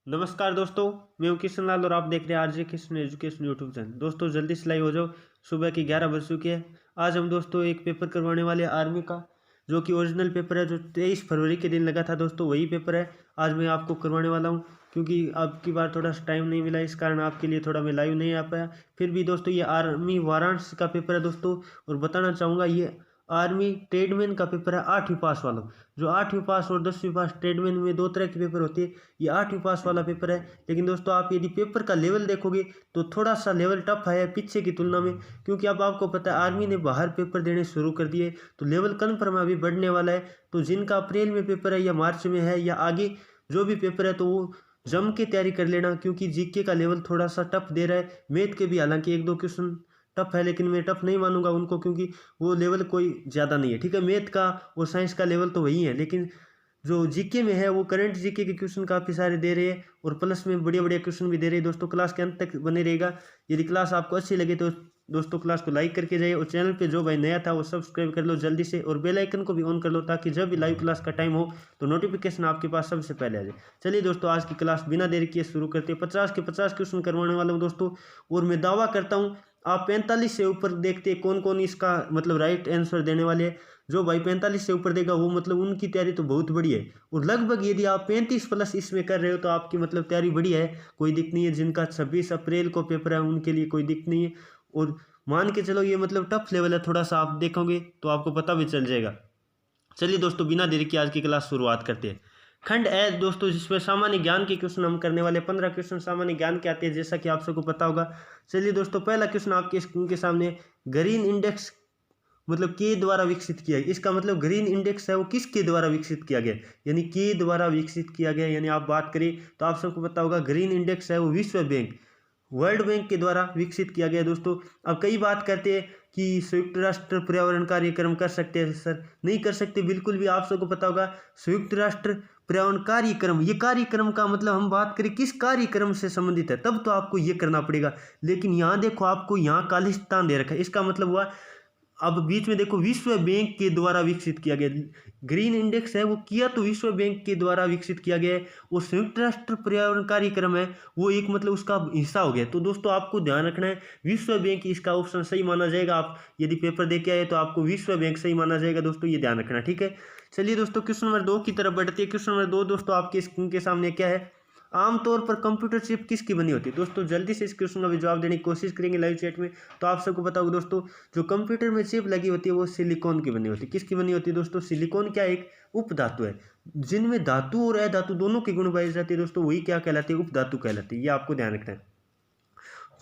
नमस्कार दोस्तों, मैं हूं किशन लाल और आप देख रहे हैं RJ Kishan education YouTube channel. दोस्तों जल्दी से लाइव हो जाओ। सुबह की 11 बज चुकी है। आज हम दोस्तों एक पेपर करवाने वाले हैं आर्मी का, जो कि ओरिजिनल पेपर है, जो 23 फरवरी के दिन लगा था। दोस्तों वही पेपर है आज मैं आपको करवाने वाला हूं। क्योंकि अब की बार थोड़ा सा टाइम नहीं मिला, इस कारण आपके लिए थोड़ा मैं लाइव नहीं आ पाया। फिर भी दोस्तों ये आर्मी वाराणसी का पेपर है दोस्तों। और बताना चाहूँगा ये आर्मी ट्रेडमैन का पेपर है 8वीं पास वाला। जो 8वीं पास और 10वीं पास ट्रेडमैन में दो तरह के पेपर होते हैं। ये 8वीं पास वाला पेपर है। लेकिन दोस्तों आप यदि पेपर का लेवल देखोगे तो थोड़ा सा लेवल टफ है पीछे की तुलना में। क्योंकि अब आपको पता है आर्मी ने बाहर पेपर देने शुरू कर दिए, तो लेवल कन्फर्म अभी बढ़ने वाला है। तो जिनका अप्रैल में पेपर है या मार्च में है या आगे जो भी पेपर है, तो वो जम के तैयारी कर लेना। क्योंकि जीके का लेवल थोड़ा सा टफ दे रहा है। मैथ के भी हालांकि एक दो क्वेश्चन टफ है, लेकिन मैं टफ नहीं मानूंगा उनको, क्योंकि वो लेवल कोई ज़्यादा नहीं है। ठीक है, मैथ का और साइंस का लेवल तो वही है, लेकिन जो जीके में है वो करंट जीके के क्वेश्चन काफ़ी सारे दे रहे हैं और प्लस में बढ़िया बढ़िया क्वेश्चन भी दे रहे हैं। दोस्तों क्लास के अंत तक बने रहेगा। यदि क्लास आपको अच्छी लगे तो दोस्तों क्लास को लाइक करके जाइए, और चैनल पे जो भाई नया था वो सब्सक्राइब कर लो जल्दी से, और बेल आइकन को भी ऑन कर लो, ताकि जब भी लाइव क्लास का टाइम हो तो नोटिफिकेशन आपके पास सबसे पहले आ जाए। चलिए दोस्तों आज की क्लास बिना देरी किए शुरू करते हैं। 50 के 50 क्वेश्चन करवाने वाला हूँ दोस्तों। और मैं दावा करता हूँ आप 45 से ऊपर देखते हैं कौन कौन इसका मतलब राइट आंसर देने वाले हैं। जो भाई 45 से ऊपर देगा वो मतलब उनकी तैयारी तो बहुत बढ़िया है। और लगभग यदि आप 35 प्लस इसमें कर रहे हो तो आपकी मतलब तैयारी बढ़िया है, कोई दिक्कत नहीं है। जिनका 26 अप्रैल को पेपर है उनके लिए कोई दिक्कत नहीं है। और मान के चलो ये मतलब टफ लेवल है थोड़ा सा, आप देखोगे तो आपको पता भी चल जाएगा। चलिए दोस्तों बिना देरी के आज की क्लास शुरुआत करते हैं। खंड है दोस्तों जिसमें सामान्य ज्ञान के क्वेश्चन हम करने वाले। 15 क्वेश्चन सामान्य ज्ञान के आते हैं, जैसा कि आप सबको पता होगा। चलिए दोस्तों पहला क्वेश्चन आपके स्क्रीन के सामने, ग्रीन इंडेक्स मतलब के द्वारा विकसित किया गया। इसका मतलब ग्रीन इंडेक्स है वो किसके द्वारा विकसित किया गया, यानी के द्वारा विकसित किया गया। यानी आप बात करें तो आप सबको पता होगा ग्रीन इंडेक्स है वो विश्व बैंक वर्ल्ड बैंक के द्वारा विकसित किया गया दोस्तों। अब कई बात करते हैं कि संयुक्त राष्ट्र पर्यावरण कार्यक्रम कर सकते हैं सर, नहीं कर सकते बिल्कुल भी। आप सबको पता होगा संयुक्त राष्ट्र पर्यावरण कार्यक्रम, ये कार्यक्रम का मतलब हम बात करें किस कार्यक्रम से संबंधित है तब तो आपको ये करना पड़ेगा। लेकिन यहाँ देखो आपको यहाँ खालिस्तान दे रखा है, इसका मतलब हुआ अब बीच में देखो विश्व बैंक के द्वारा विकसित किया गया। ग्रीन इंडेक्स है वो किया तो विश्व बैंक के द्वारा विकसित किया गया है, और संयुक्त राष्ट्र पर्यावरण कार्यक्रम है वो एक मतलब उसका हिस्सा हो गया। तो दोस्तों आपको ध्यान रखना है विश्व बैंक इसका ऑप्शन सही माना जाएगा। आप यदि पेपर दे के आए तो आपको विश्व बैंक सही माना जाएगा दोस्तों, ये ध्यान रखना। ठीक है, चलिए दोस्तों क्वेश्चन नंबर 2 की तरफ बढ़ते हैं। क्वेश्चन नंबर 2 दोस्तों आपके स्क्रीन के सामने क्या है, आमतौर पर कंप्यूटर चिप किसकी बनी होती है। दोस्तों जल्दी से इस क्वेश्चन का भी जवाब देने की कोशिश करेंगे लाइव चैट में। तो आप सबको पता होगा दोस्तों जो कंप्यूटर में चिप लगी होती है वो सिलिकॉन की बनी होती है। किसकी बनी होती है दोस्तों, सिलिकॉन क्या एक उपधातु है जिनमें धातु और अधातु दोनों के गुण पाए जाते हैं दोस्तों, वही क्या कहलाती है, उपधातु कहलाती है। ये आपको ध्यान रखना है।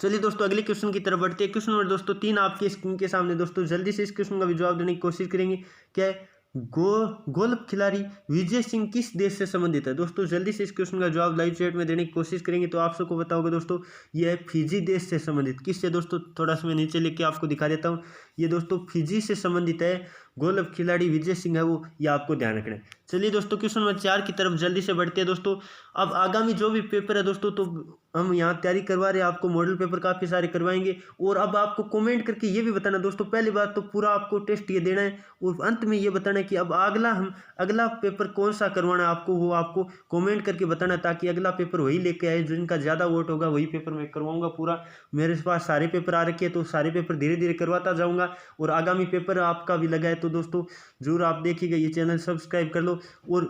चलिए दोस्तों अगले क्वेश्चन की तरफ बढ़ते हैं। क्वेश्चन नंबर दोस्तों 3 आपके स्क्रीन के सामने। दोस्तों जल्दी से इस क्वेश्चन का भी जवाब देने की कोशिश करेंगे। क्या है, गोल्फ खिलाड़ी विजय सिंह किस देश से संबंधित है। दोस्तों जल्दी से इस क्वेश्चन का जवाब लाइव चैट में देने की कोशिश करेंगे। तो आप सबको बताओगे दोस्तों ये है फिजी देश से संबंधित। किससे दोस्तों, थोड़ा सा मैं नीचे लेके आपको दिखा देता हूँ। ये दोस्तों फिजी से संबंधित है, गोल्फ खिलाड़ी विजय सिंह है वो, ये आपको ध्यान रखना है। चलिए दोस्तों क्वेश्चन नंबर 4 की तरफ जल्दी से बढ़ते हैं दोस्तों। अब आगामी जो भी पेपर है दोस्तों, तो हम यहाँ तैयारी करवा रहे हैं, आपको मॉडल पेपर काफ़ी सारे करवाएंगे। और अब आपको कमेंट करके ये भी बताना दोस्तों, पहली बात तो पूरा आपको टेस्ट ये देना है, और अंत में ये बताना है कि अब अगला पेपर कौन सा करवाना है आपको, वो आपको कमेंट करके बताना, ताकि अगला पेपर वही लेके आए जिनका ज़्यादा वोट होगा, वही पेपर मैं करवाऊंगा पूरा। मेरे पास सारे पेपर आ रखे हैं तो सारे पेपर धीरे धीरे करवाता जाऊँगा। और आगामी पेपर आपका भी लगा है तो दोस्तों जरूर आप देखिएगा, ये चैनल सब्सक्राइब कर लो। और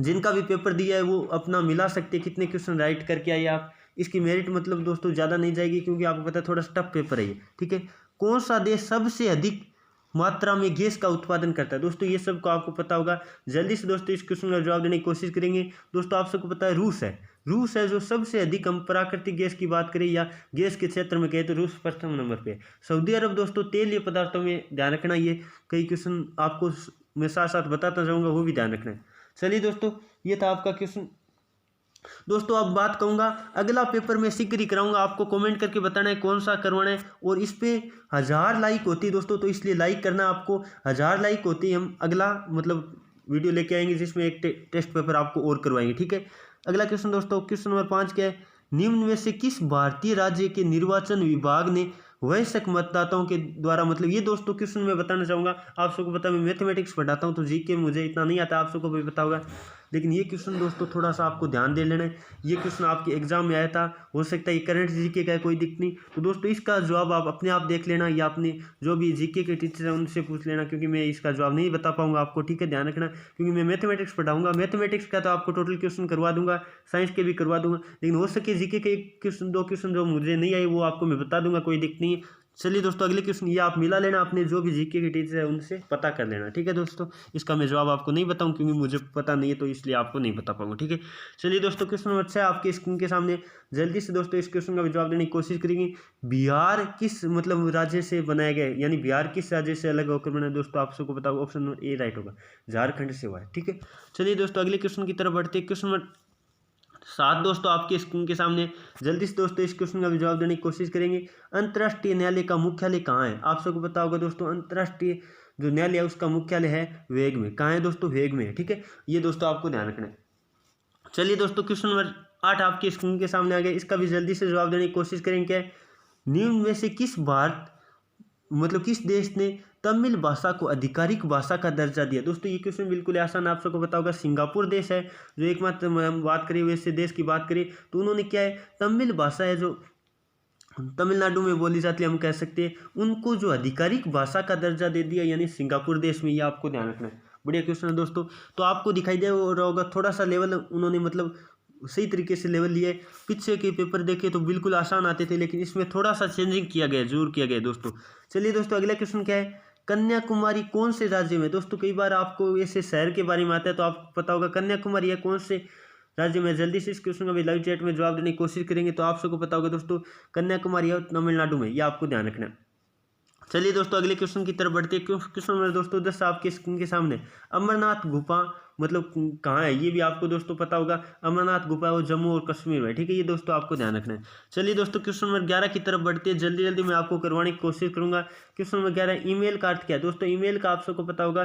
जिनका भी पेपर दिया है वो अपना मिला सकते हैं कितने क्वेश्चन राइट करके आइए आप। इसकी मेरिट मतलब दोस्तों ज़्यादा नहीं जाएगी, क्योंकि आपको पता है थोड़ा सा टफ पेपर है ये। ठीक है, कौन सा देश सबसे अधिक मात्रा में गैस का उत्पादन करता है। दोस्तों ये सब को आपको पता होगा। जल्दी से दोस्तों इस क्वेश्चन का जवाब देने की कोशिश करेंगे। दोस्तों आप सबको पता है रूस है जो सबसे अधिक, हम प्राकृतिक गैस की बात करें या गैस के क्षेत्र में कहें तो रूस प्रथम नंबर पे। सऊदी अरब दोस्तों तेलीय पदार्थों में, ध्यान रखना, ये कई क्वेश्चन आपको मैं साथ साथ बताता जाऊँगा, वो भी ध्यान रखना है। चलिए दोस्तों ये था आपका क्वेश्चन। दोस्तों अब बात कहूँगा अगला पेपर मैं शीघ्र ही कराऊंगा, आपको कमेंट करके बताना है कौन सा करवाना है। और इस पे 1000 लाइक होती है दोस्तों, तो इसलिए लाइक करना आपको। 1000 लाइक होती है हम अगला मतलब वीडियो लेके आएंगे जिसमें एक टेस्ट पेपर आपको और करवाएंगे। ठीक है, अगला क्वेश्चन दोस्तों क्वेश्चन नंबर 5 क्या है, निम्न में से किस भारतीय राज्य के निर्वाचन विभाग ने वयस्क मतदाताओं के द्वारा, मतलब ये दोस्तों क्वेश्चन मैं बताना चाहूँगा। आप सबको पता है मैं मैथमेटिक्स पढ़ाता हूँ तो जीके मुझे इतना नहीं आता, आप सबको भी पता होगा। लेकिन ये क्वेश्चन दोस्तों थोड़ा सा आपको ध्यान दे लेना है। ये क्वेश्चन आपके एग्जाम में आया था, हो सकता है ये करंट जीके का है, कोई दिक्कत नहीं। तो दोस्तों इसका जवाब आप अपने आप देख लेना या अपने जो भी जीके के टीचर हैं उनसे पूछ लेना, क्योंकि मैं इसका जवाब नहीं बता पाऊंगा आपको, ठीक है, ध्यान रखना। क्योंकि मैं मैथमेटिक्स पढ़ाऊंगा, मैथमेटिक्स का तो आपको टोटल क्वेश्चन करवा दूंगा, साइंस के भी करवा दूंगा, लेकिन हो सके जीके के एक क्वेश्चन 2 क्वेश्चन जो मुझे नहीं आए वो आपको मैं बता दूंगा, कोई दिक्कत नहीं है। चलिए दोस्तों अगले क्वेश्चन ये आप मिला लेना, अपने जो भी जीके के टीचर है उनसे पता कर लेना, ठीक है दोस्तों। इसका मैं जवाब आपको नहीं बताऊं क्योंकि मुझे पता नहीं है, तो इसलिए आपको नहीं बता पाऊंगा, ठीक है। चलिए दोस्तों क्वेश्चन नंबर 6 आपके स्क्रीन के सामने, जल्दी से दोस्तों इस क्वेश्चन का भी जवाब देने की कोशिश करेंगे। बिहार किस मतलब राज्य से बनाया गया है, यानी बिहार किस राज्य से अलग होकर बना है दोस्तों, आप सबको पता होगा, ऑप्शन नंबर ए राइट होगा, झारखंड से हुआ है, ठीक है। चलिए दोस्तों अगले क्वेश्चन की तरफ बढ़ते हैं। क्वेश्चन नंबर 7 दोस्तों आपके स्क्रीन के सामने, जल्दी से दोस्तों इस क्वेश्चन का भी जवाब देने की कोशिश करेंगे। अंतर्राष्ट्रीय न्यायालय का मुख्यालय कहाँ है, आप सबको पता होगा दोस्तों, अंतर्राष्ट्रीय जो न्यायालय है उसका मुख्यालय है हेग में। कहाँ है दोस्तों, हेग में है, ठीक है, ये दोस्तों आपको ध्यान रखना है। चलिए दोस्तों क्वेश्चन नंबर 8 आपके स्क्रीन के सामने आ गया, इसका भी जल्दी से जवाब देने की कोशिश करेंगे। क्या निम्न में से किस देश ने तमिल भाषा को आधिकारिक भाषा का दर्जा दिया। दोस्तों ये क्वेश्चन बिल्कुल आसान, आप सबको पता होगा, सिंगापुर देश है जो एकमात्र बात करें वैसे देश की बात करें तो उन्होंने क्या है, तमिल भाषा है जो तमिलनाडु में बोली जाती है, हम कह सकते हैं, उनको जो आधिकारिक भाषा का दर्जा दे दिया, यानी सिंगापुर देश में। ये आपको ध्यान रखना है, बढ़िया क्वेश्चन है दोस्तों। तो आपको दिखाई दे रहा होगा थोड़ा सा लेवल उन्होंने मतलब सही तरीके से लेवल लिए। पीछे के पेपर देखे तो बिल्कुल आसान आते थे, लेकिन इसमें थोड़ा सा चेंजिंग किया गया, जरूर किया गया दोस्तों। चलिए दोस्तों अगला क्वेश्चन क्या है, कन्याकुमारी कौन से राज्य में। दोस्तों कई बार आपको ऐसे शहर के बारे में आता है तो आपको पता होगा कन्याकुमारी है कौन से राज्य में। जल्दी से इस क्वेश्चन का भी लाइव चैट में जवाब देने की कोशिश करेंगे, तो आप सबको पता होगा दोस्तों कन्याकुमारी है तमिलनाडु में, ये आपको ध्यान रखना है। चलिए दोस्तों अगले क्वेश्चन की तरफ बढ़ते हैं। क्वेश्चन नंबर दोस्तों 10 आपके स्क्रीन के सामने, अमरनाथ गुफा मतलब कहाँ है, ये भी आपको दोस्तों पता होगा। अमरनाथ गुफा वो जम्मू और कश्मीर में, ठीक है, ये दोस्तों आपको ध्यान रखना है। चलिए दोस्तों क्वेश्चन नंबर 11 की तरफ बढ़ते हैं, जल्दी जल्दी मैं आपको करवाने की कोशिश करूंगा। क्वेश्चन नंबर 11, ईमेल का अर्थ क्या है। दोस्तों ईमेल का आप सबको पता होगा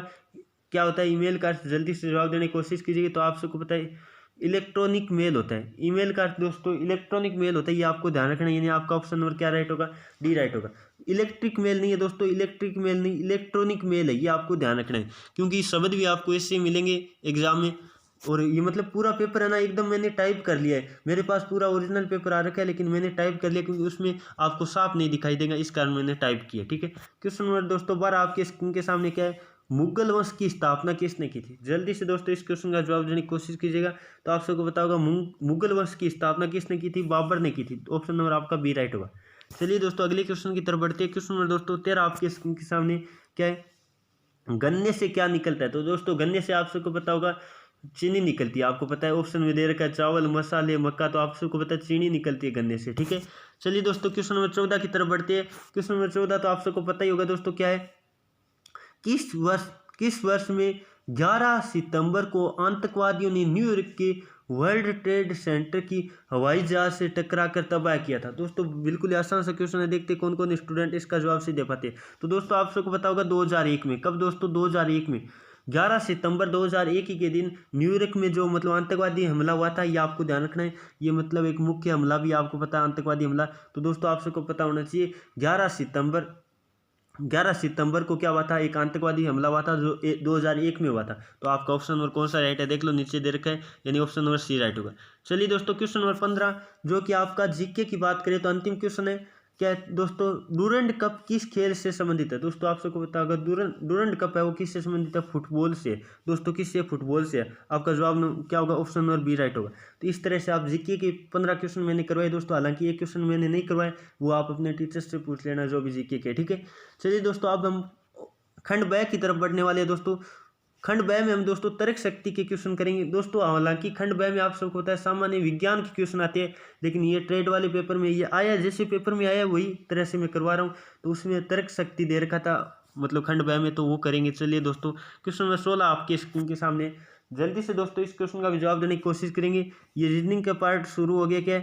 क्या होता है, ईमेल का अर्थ जल्दी से जवाब देने की कोशिश कीजिएगा, तो आप सबको पता है इलेक्ट्रॉनिक मेल होता है। ईमेल का दोस्तों इलेक्ट्रॉनिक मेल होता है, ये आपको ध्यान रखना है, यानी आपका ऑप्शन नंबर क्या राइट होगा, डी राइट होगा। इलेक्ट्रिक मेल नहीं है दोस्तों, इलेक्ट्रिक मेल नहीं, इलेक्ट्रॉनिक मेल है, ये आपको ध्यान रखना है, क्योंकि शब्द भी आपको ऐसे मिलेंगे एग्जाम में। और ये मतलब पूरा पेपर है ना एकदम मैंने टाइप कर लिया है, मेरे पास पूरा ओरिजिनल पेपर आ रखा है, लेकिन मैंने टाइप कर लिया क्योंकि उसमें आपको साफ नहीं दिखाई देगा, इस कारण मैंने टाइप किया, ठीक है। क्वेश्चन नंबर दोस्तों 12 आपके स्क्रीन के सामने क्या है, मुगल वंश की स्थापना किसने की थी। जल्दी से दोस्तों इस क्वेश्चन का जवाब देने की कोशिश कीजिएगा, तो आप सबको पता होगा मुगल वंश की स्थापना किसने की थी, बाबर ने की थी, ऑप्शन नंबर आपका बी राइट होगा। चलिए दोस्तों अगले क्वेश्चन की तरफ बढ़ते हैं। क्वेश्चन नंबर दोस्तों 13 आपके स्क्रीन के सामने क्या है, गन्ने से क्या निकलता है। तो दोस्तों गन्ने से आप सबको पता होगा चीनी निकलती है, आपको पता है, ऑप्शन में दे रखा है चावल, मसाले, मक्का, तो आप सबको पता है चीनी निकलती है गन्ने से, ठीक है। चलिए दोस्तों क्वेश्चन नंबर 14 की तरफ बढ़ते हैं। क्वेश्चन नंबर 14 तो आप सबको पता ही होगा दोस्तों क्या है, किस वर्ष में 11 सितंबर को आतंकवादियों ने न्यूयॉर्क के वर्ल्ड ट्रेड सेंटर की हवाई जहाज से टकराकर तबाह किया था। दोस्तों बिल्कुल आसान सा क्वेश्चन है, देखते कौन कौन स्टूडेंट इसका जवाब से दे पाते हैं। तो दोस्तों आप सबको पता होगा 2001 में, कब दोस्तों 2001 में 11 सितंबर 2001 के दिन न्यूयॉर्क में जो मतलब आतंकवादी हमला हुआ था, ये आपको ध्यान रखना है। ये मतलब एक मुख्य हमला भी आपको पता है, आतंकवादी हमला। तो दोस्तों आप सबको पता होना चाहिए 11 सितंबर को क्या हुआ था, एक आतंकवादी हमला हुआ था जो 2001 में हुआ था। तो आपका ऑप्शन नंबर कौन सा राइट है देख लो, नीचे दे रखा है, यानी ऑप्शन नंबर सी राइट होगा। चलिए दोस्तों क्वेश्चन नंबर 15 जो कि आपका जीके की बात करें तो अंतिम क्वेश्चन है क्या है दोस्तों, डूरंड कप किस खेल से संबंधित है। दोस्तों आप सबको पता होगा डूरंड कप है वो किससे संबंधित है, फुटबॉल से। दोस्तों किससे, फुटबॉल से है। आपका जवाब क्या होगा, ऑप्शन नंबर बी राइट होगा। तो इस तरह से आप जीके के 15 क्वेश्चन मैंने करवाए दोस्तों, हालांकि एक क्वेश्चन मैंने नहीं करवाए, वो आप अपने टीचर से पूछ लेना जो भी जीके के, ठीक है। चलिए दोस्तों अब हम खंड ब की तरफ बढ़ने वाले हैं दोस्तों। खंड ब में हम दोस्तों तर्क शक्ति के क्वेश्चन करेंगे दोस्तों। हालांकि खंड ब में आप सबको पता है सामान्य विज्ञान के क्वेश्चन आते हैं, लेकिन ये ट्रेड वाले पेपर में ये आया, जैसे पेपर में आया वही तरह से मैं करवा रहा हूँ। तो उसमें तर्क शक्ति दे रखा था मतलब खंड ब में, तो वो करेंगे। चलिए दोस्तों क्वेश्चन नंबर 16 आपके स्क्रीन के सामने, जल्दी से दोस्तों इस क्वेश्चन का भी जवाब देने की कोशिश करेंगे। ये रीजनिंग का पार्ट शुरू हो गया। क्या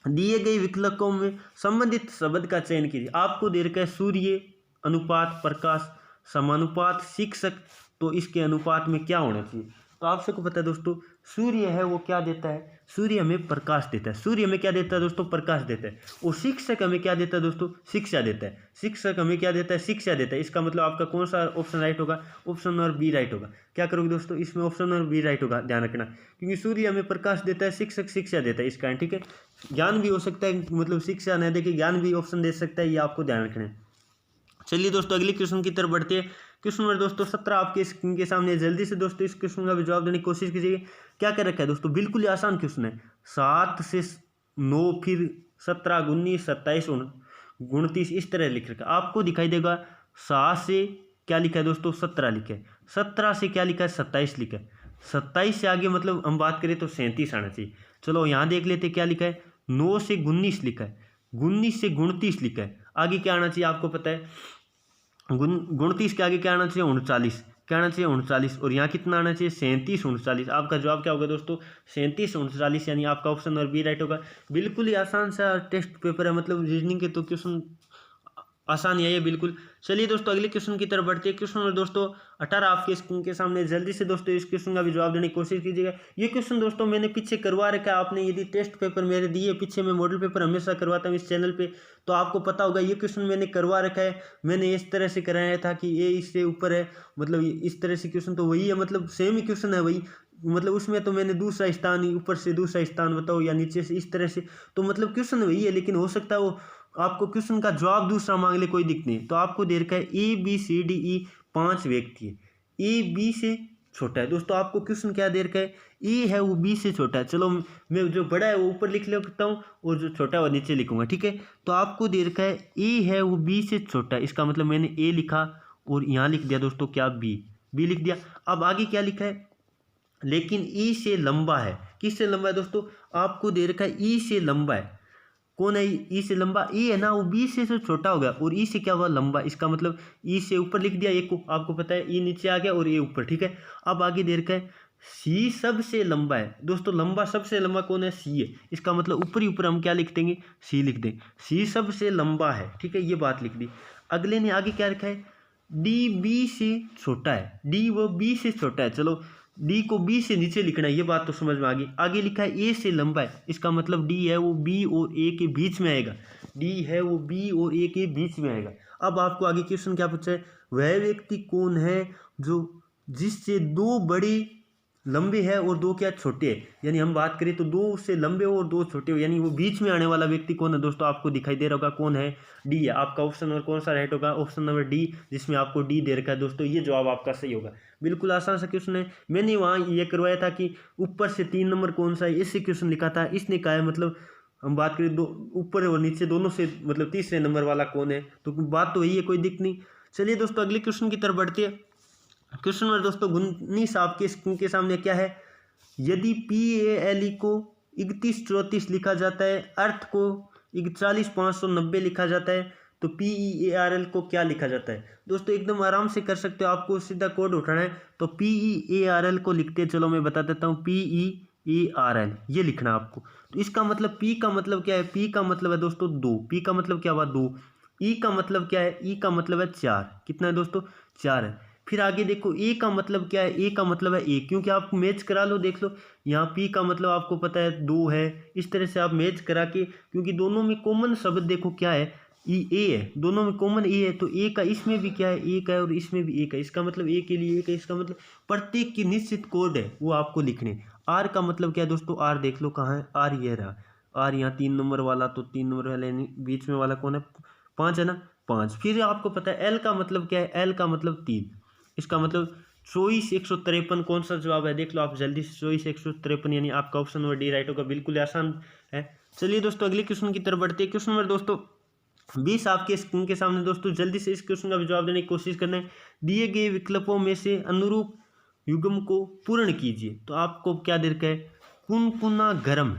दिए गए विकल्पों में संबंधित शब्द का चयन कीजिए। आपको दे रखा है सूर्य, अनुपात, प्रकाश, समानुपात, शिक्षक, तो इसके अनुपात में क्या होना चाहिए। तो आप सबको पता है दोस्तों, सूर्य है वो क्या देता है, सूर्य हमें प्रकाश देता है। सूर्य हमें क्या देता है दोस्तों, प्रकाश देता है। और शिक्षक हमें क्या देता है दोस्तों, शिक्षा देता है। शिक्षक हमें क्या देता है, शिक्षा देता है। इसका मतलब आपका कौन सा ऑप्शन राइट होगा, ऑप्शन नंबर बी राइट होगा। क्या करोगे दोस्तों, इसमें ऑप्शन नंबर बी राइट होगा, ध्यान रखना, क्योंकि सूर्य हमें प्रकाश देता है, शिक्षक शिक्षा देता है, इसका ठीक है। ज्ञान भी हो सकता है, मतलब शिक्षा न देखिए ज्ञान भी ऑप्शन दे सकता है, ये आपको ध्यान रखना है। चलिए दोस्तों अगले क्वेश्चन की तरफ बढ़ते हैं। क्वेश्चन नंबर दोस्तों 17 आपके स्क्रीन के सामने। जल्दी से दोस्तों इस क्वेश्चन का भी जवाब देने की कोशिश कीजिए। क्या कर रखा है दोस्तों, बिल्कुल ही आसान क्वेश्चन है। 7 से 9 फिर 17 19 27 29 इस तरह लिख रखा है, आपको दिखाई देगा 7 से क्या लिखा है दोस्तों, 17 लिखा है। 17 से क्या लिखा है, 27 लिखा है। 27 से आगे मतलब हम बात करें तो 37 आना चाहिए। चलो यहाँ देख लेते क्या लिखा है, 9 से 19 लिखा है, 19 से 29 लिखा है। आगे क्या आना चाहिए आपको पता है, 29 के आगे क्या आना चाहिए, 39। क्या आना चाहिए, 39। और यहाँ कितना आना चाहिए, 37 39। आपका जवाब क्या होगा दोस्तों, 37 39, यानी आपका ऑप्शन नंबर बी राइट होगा। बिल्कुल ही आसान सा टेस्ट पेपर है, मतलब रीजनिंग के तो क्वेश्चन आसान ही है ये बिल्कुल। चलिए दोस्तों अगले क्वेश्चन की तरफ बढ़ते हैं। क्वेश्चन नंबर दोस्तों 18 आपके स्क्रीन के सामने। जल्दी से दोस्तों इस क्वेश्चन का भी जवाब देने की कोशिश कीजिएगा। ये क्वेश्चन दोस्तों मैंने पीछे करवा रखा है, आपने यदि टेस्ट पेपर मेरे दिए पीछे, मैं मॉडल पेपर हमेशा करवाता हूँ इस चैनल पे, तो आपको पता होगा ये क्वेश्चन मैंने करवा रखा है। मैंने इस तरह से कराया था कि ये इससे ऊपर है, मतलब इस तरह से क्वेश्चन तो वही है, मतलब सेम ही क्वेश्चन है वही, मतलब उसमें तो मैंने दूसरा स्थान, ऊपर से दूसरा स्थान बताओ या नीचे से इस तरह से, तो मतलब क्वेश्चन वही है, लेकिन हो सकता है वो आपको क्वेश्चन का जवाब दूसरा मांग ले, कोई दिक्कत नहीं। तो आपको दे रखा है A B C D E 5 व्यक्ति है, ए बी से छोटा है। दोस्तों आपको क्वेश्चन क्या दे रखा है, ए है वो बी से छोटा है। चलो मैं जो बड़ा है वो ऊपर लिख लेता हूँ और जो छोटा है वो नीचे लिखूंगा, ठीक है। तो आपको दे रखा है ए है वो बी से छोटा है, इसका मतलब मैंने ए लिखा और यहाँ लिख दिया दोस्तों क्या, बी लिख दिया। अब आगे क्या लिखा है, लेकिन ई से लंबा है। किससे लंबा है दोस्तों, आपको दे रखा है ई से लंबा है। कौन है ई से लंबा, ई है ना, वो बी से तो छोटा हो गया और ई से क्या हुआ, लंबा। इसका मतलब ई से ऊपर लिख दिया एक को, आपको पता है ई नीचे आ गया और ए ऊपर, ठीक है। अब आगे दे रखा है सी सबसे लंबा है। दोस्तों लंबा, सबसे लंबा कौन है, सी है। इसका मतलब ऊपर ही ऊपर हम क्या लिख देंगे, सी लिख दें, सी सबसे लंबा है, ठीक है, ये बात लिख दी। अगले ने आगे क्या रखा है, डी बी से छोटा है, डी वो बी से छोटा है। चलो डी को बी से नीचे लिखना है, ये बात तो समझ में आ गई। आगे लिखा है ए से लंबा है, इसका मतलब डी है वो बी और ए के बीच में आएगा, डी है वो बी और ए के बीच में आएगा। अब आपको आगे क्वेश्चन क्या पूछा है, वह व्यक्ति कौन है जो जिससे 2 बड़े लंबे है और 2 क्या छोटे है, यानी हम बात करें तो 2 उससे लंबे हो और 2 छोटे हो, यानी वो बीच में आने वाला व्यक्ति कौन है दोस्तों, आपको दिखाई दे रहा होगा कौन है, डी है। आपका ऑप्शन नंबर कौन सा राइट होगा, ऑप्शन नंबर डी, जिसमें आपको डी दे रखा है दोस्तों, ये जवाब आपका सही होगा। बिल्कुल आसान सा क्वेश्चन है। मैंने वहाँ ये करवाया था कि ऊपर से 3 नंबर कौन सा है, इससे क्वेश्चन लिखा था, इसने कहा है मतलब हम बात करें दो ऊपर और नीचे दोनों से, मतलब तीसरे नंबर वाला कौन है, तो बात तो यही है, कोई दिक्कत नहीं। चलिए दोस्तों अगले क्वेश्चन की तरफ बढ़ते हैं। क्वेश्चन नंबर दोस्तों 19 आपके स्क्रीन के सामने क्या है, यदि PALE को 31 34 लिखा जाता है, अर्थ को 41 590 लिखा जाता है, तो PEARL को क्या लिखा जाता है। दोस्तों एकदम आराम से कर सकते हो, आपको सीधा कोड उठाना है तो PEARL को लिखते हैं। चलो मैं बता देता हूँ, PEARL ये लिखना आपको। तो इसका मतलब P का मतलब क्या है, P का मतलब है दोस्तों 2, P का मतलब क्या हुआ 2, E का मतलब क्या है, E का मतलब है 4, कितना है दोस्तों 4 है। फिर आगे देखो ए का मतलब क्या है, ए का मतलब है ए, क्योंकि आप मैच करा लो, देख लो यहाँ पी का मतलब आपको पता है 2 है, इस तरह से आप मैच करा के, क्योंकि दोनों में कॉमन शब्द देखो क्या है, ए है, दोनों में कॉमन ए है, तो ए का इसमें भी क्या है, ए का है और इसमें भी ए का, इसका मतलब ए के लिए ए का, इसका मतलब प्रत्येक की निश्चित कोड है वो आपको लिखने। आर का मतलब क्या है दोस्तों, आर देख लो कहाँ है, आर ये रहा, आर यहाँ 3 नंबर वाला, तो 3 नंबर वाले बीच में वाला कौन है, 5 है ना, 5। फिर आपको पता है एल का मतलब क्या है, एल का मतलब 3, इसका मतलब 24 153 कौन सा जवाब है, देख लो आप जल्दी से, 24 153, यानी आपका ऑप्शन नंबर डी राइट होगा, बिल्कुल आसान है। चलिए दोस्तों अगले क्वेश्चन की तरफ बढ़ते हैं। क्वेश्चन नंबर दोस्तों 20 आपके स्क्रीन के सामने। दोस्तों जल्दी से इस क्वेश्चन का भी जवाब देने की कोशिश करना है। दिए गए विकल्पों में से अनुरूप युग्म को पूर्ण कीजिए। तो आपको क्या दे रखा है, कुनकुना गर्म,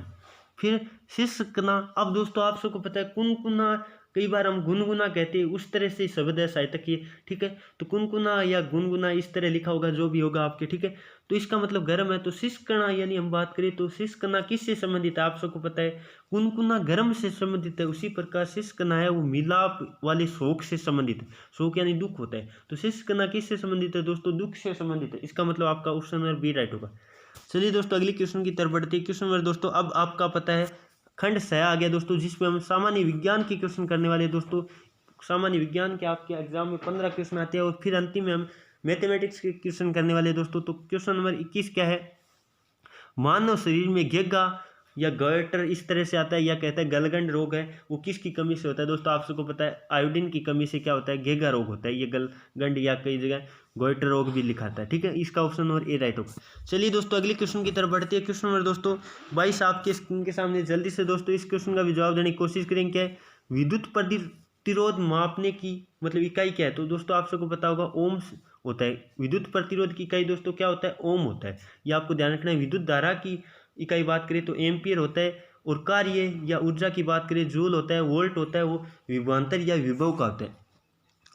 फिर शिशकना। अब दोस्तों आप सबको पता है कुनकुना कई बार हम गुनगुना कहते हैं, उस तरह से शब्द है साहित्यक ये, ठीक है। तो कुनकुना या गुनगुना इस तरह लिखा होगा, जो भी होगा आपके, ठीक है। तो इसका मतलब गर्म है। तो सिसकना यानी हम बात करें तो सिसकना किससे संबंधित है, आप सबको पता है कुनकुना गर्म से संबंधित है, उसी प्रकार सिसकना है वो मिलाप वाले शोक से संबंधित है। शोक यानी दुख होता है, तो सिसकना किससे संबंधित है दोस्तों, दुख से संबंधित है। इसका मतलब आपका ऑप्शन नंबर बी राइट होगा। चलिए दोस्तों अगले क्वेश्चन की तरफ बढ़ते हैं। क्वेश्चन नंबर दोस्तों अब आपका पता है खंड 6 आ गया दोस्तों, जिसमें हम सामान्य विज्ञान के क्वेश्चन करने वाले हैं दोस्तों। सामान्य विज्ञान के आपके एग्जाम में 15 क्वेश्चन आते हैं और फिर अंतिम में हम मैथमेटिक्स के क्वेश्चन करने वाले हैं दोस्तों। तो क्वेश्चन नंबर 21 क्या है, मानव शरीर में घेगा या गॉइटर इस तरह से आता है, या कहता है गलगंड रोग है, वो किसकी कमी से होता है दोस्तों, आप सबको पता है आयोडीन की कमी से क्या होता है, घेगा रोग होता है। ये गलगंड या कई जगह गॉइटर रोग भी लिखाता है, ठीक है। इसका ऑप्शन नंबर ए राइट होगा। चलिए दोस्तों अगले क्वेश्चन की तरफ बढ़ते हैं। क्वेश्चन नंबर दोस्तों 22 आपके स्क्रीन के सामने, जल्दी से दोस्तों इस क्वेश्चन का भी जवाब देने की कोशिश करेंगे। क्या है, विद्युत प्रतिरोध मापने की मतलब इकाई क्या है, तो दोस्तों आप सबको पता होगा ओम होता है। विद्युत प्रतिरोध की इकाई दोस्तों क्या होता है, ओम होता है। ये आपको ध्यान रखना है। विद्युत धारा की इकाई बात करें तो एम्पियर होता है, और कार्य या ऊर्जा की बात करें जूल होता है, वोल्ट होता है, वो विभवांतर या विभव का होता है।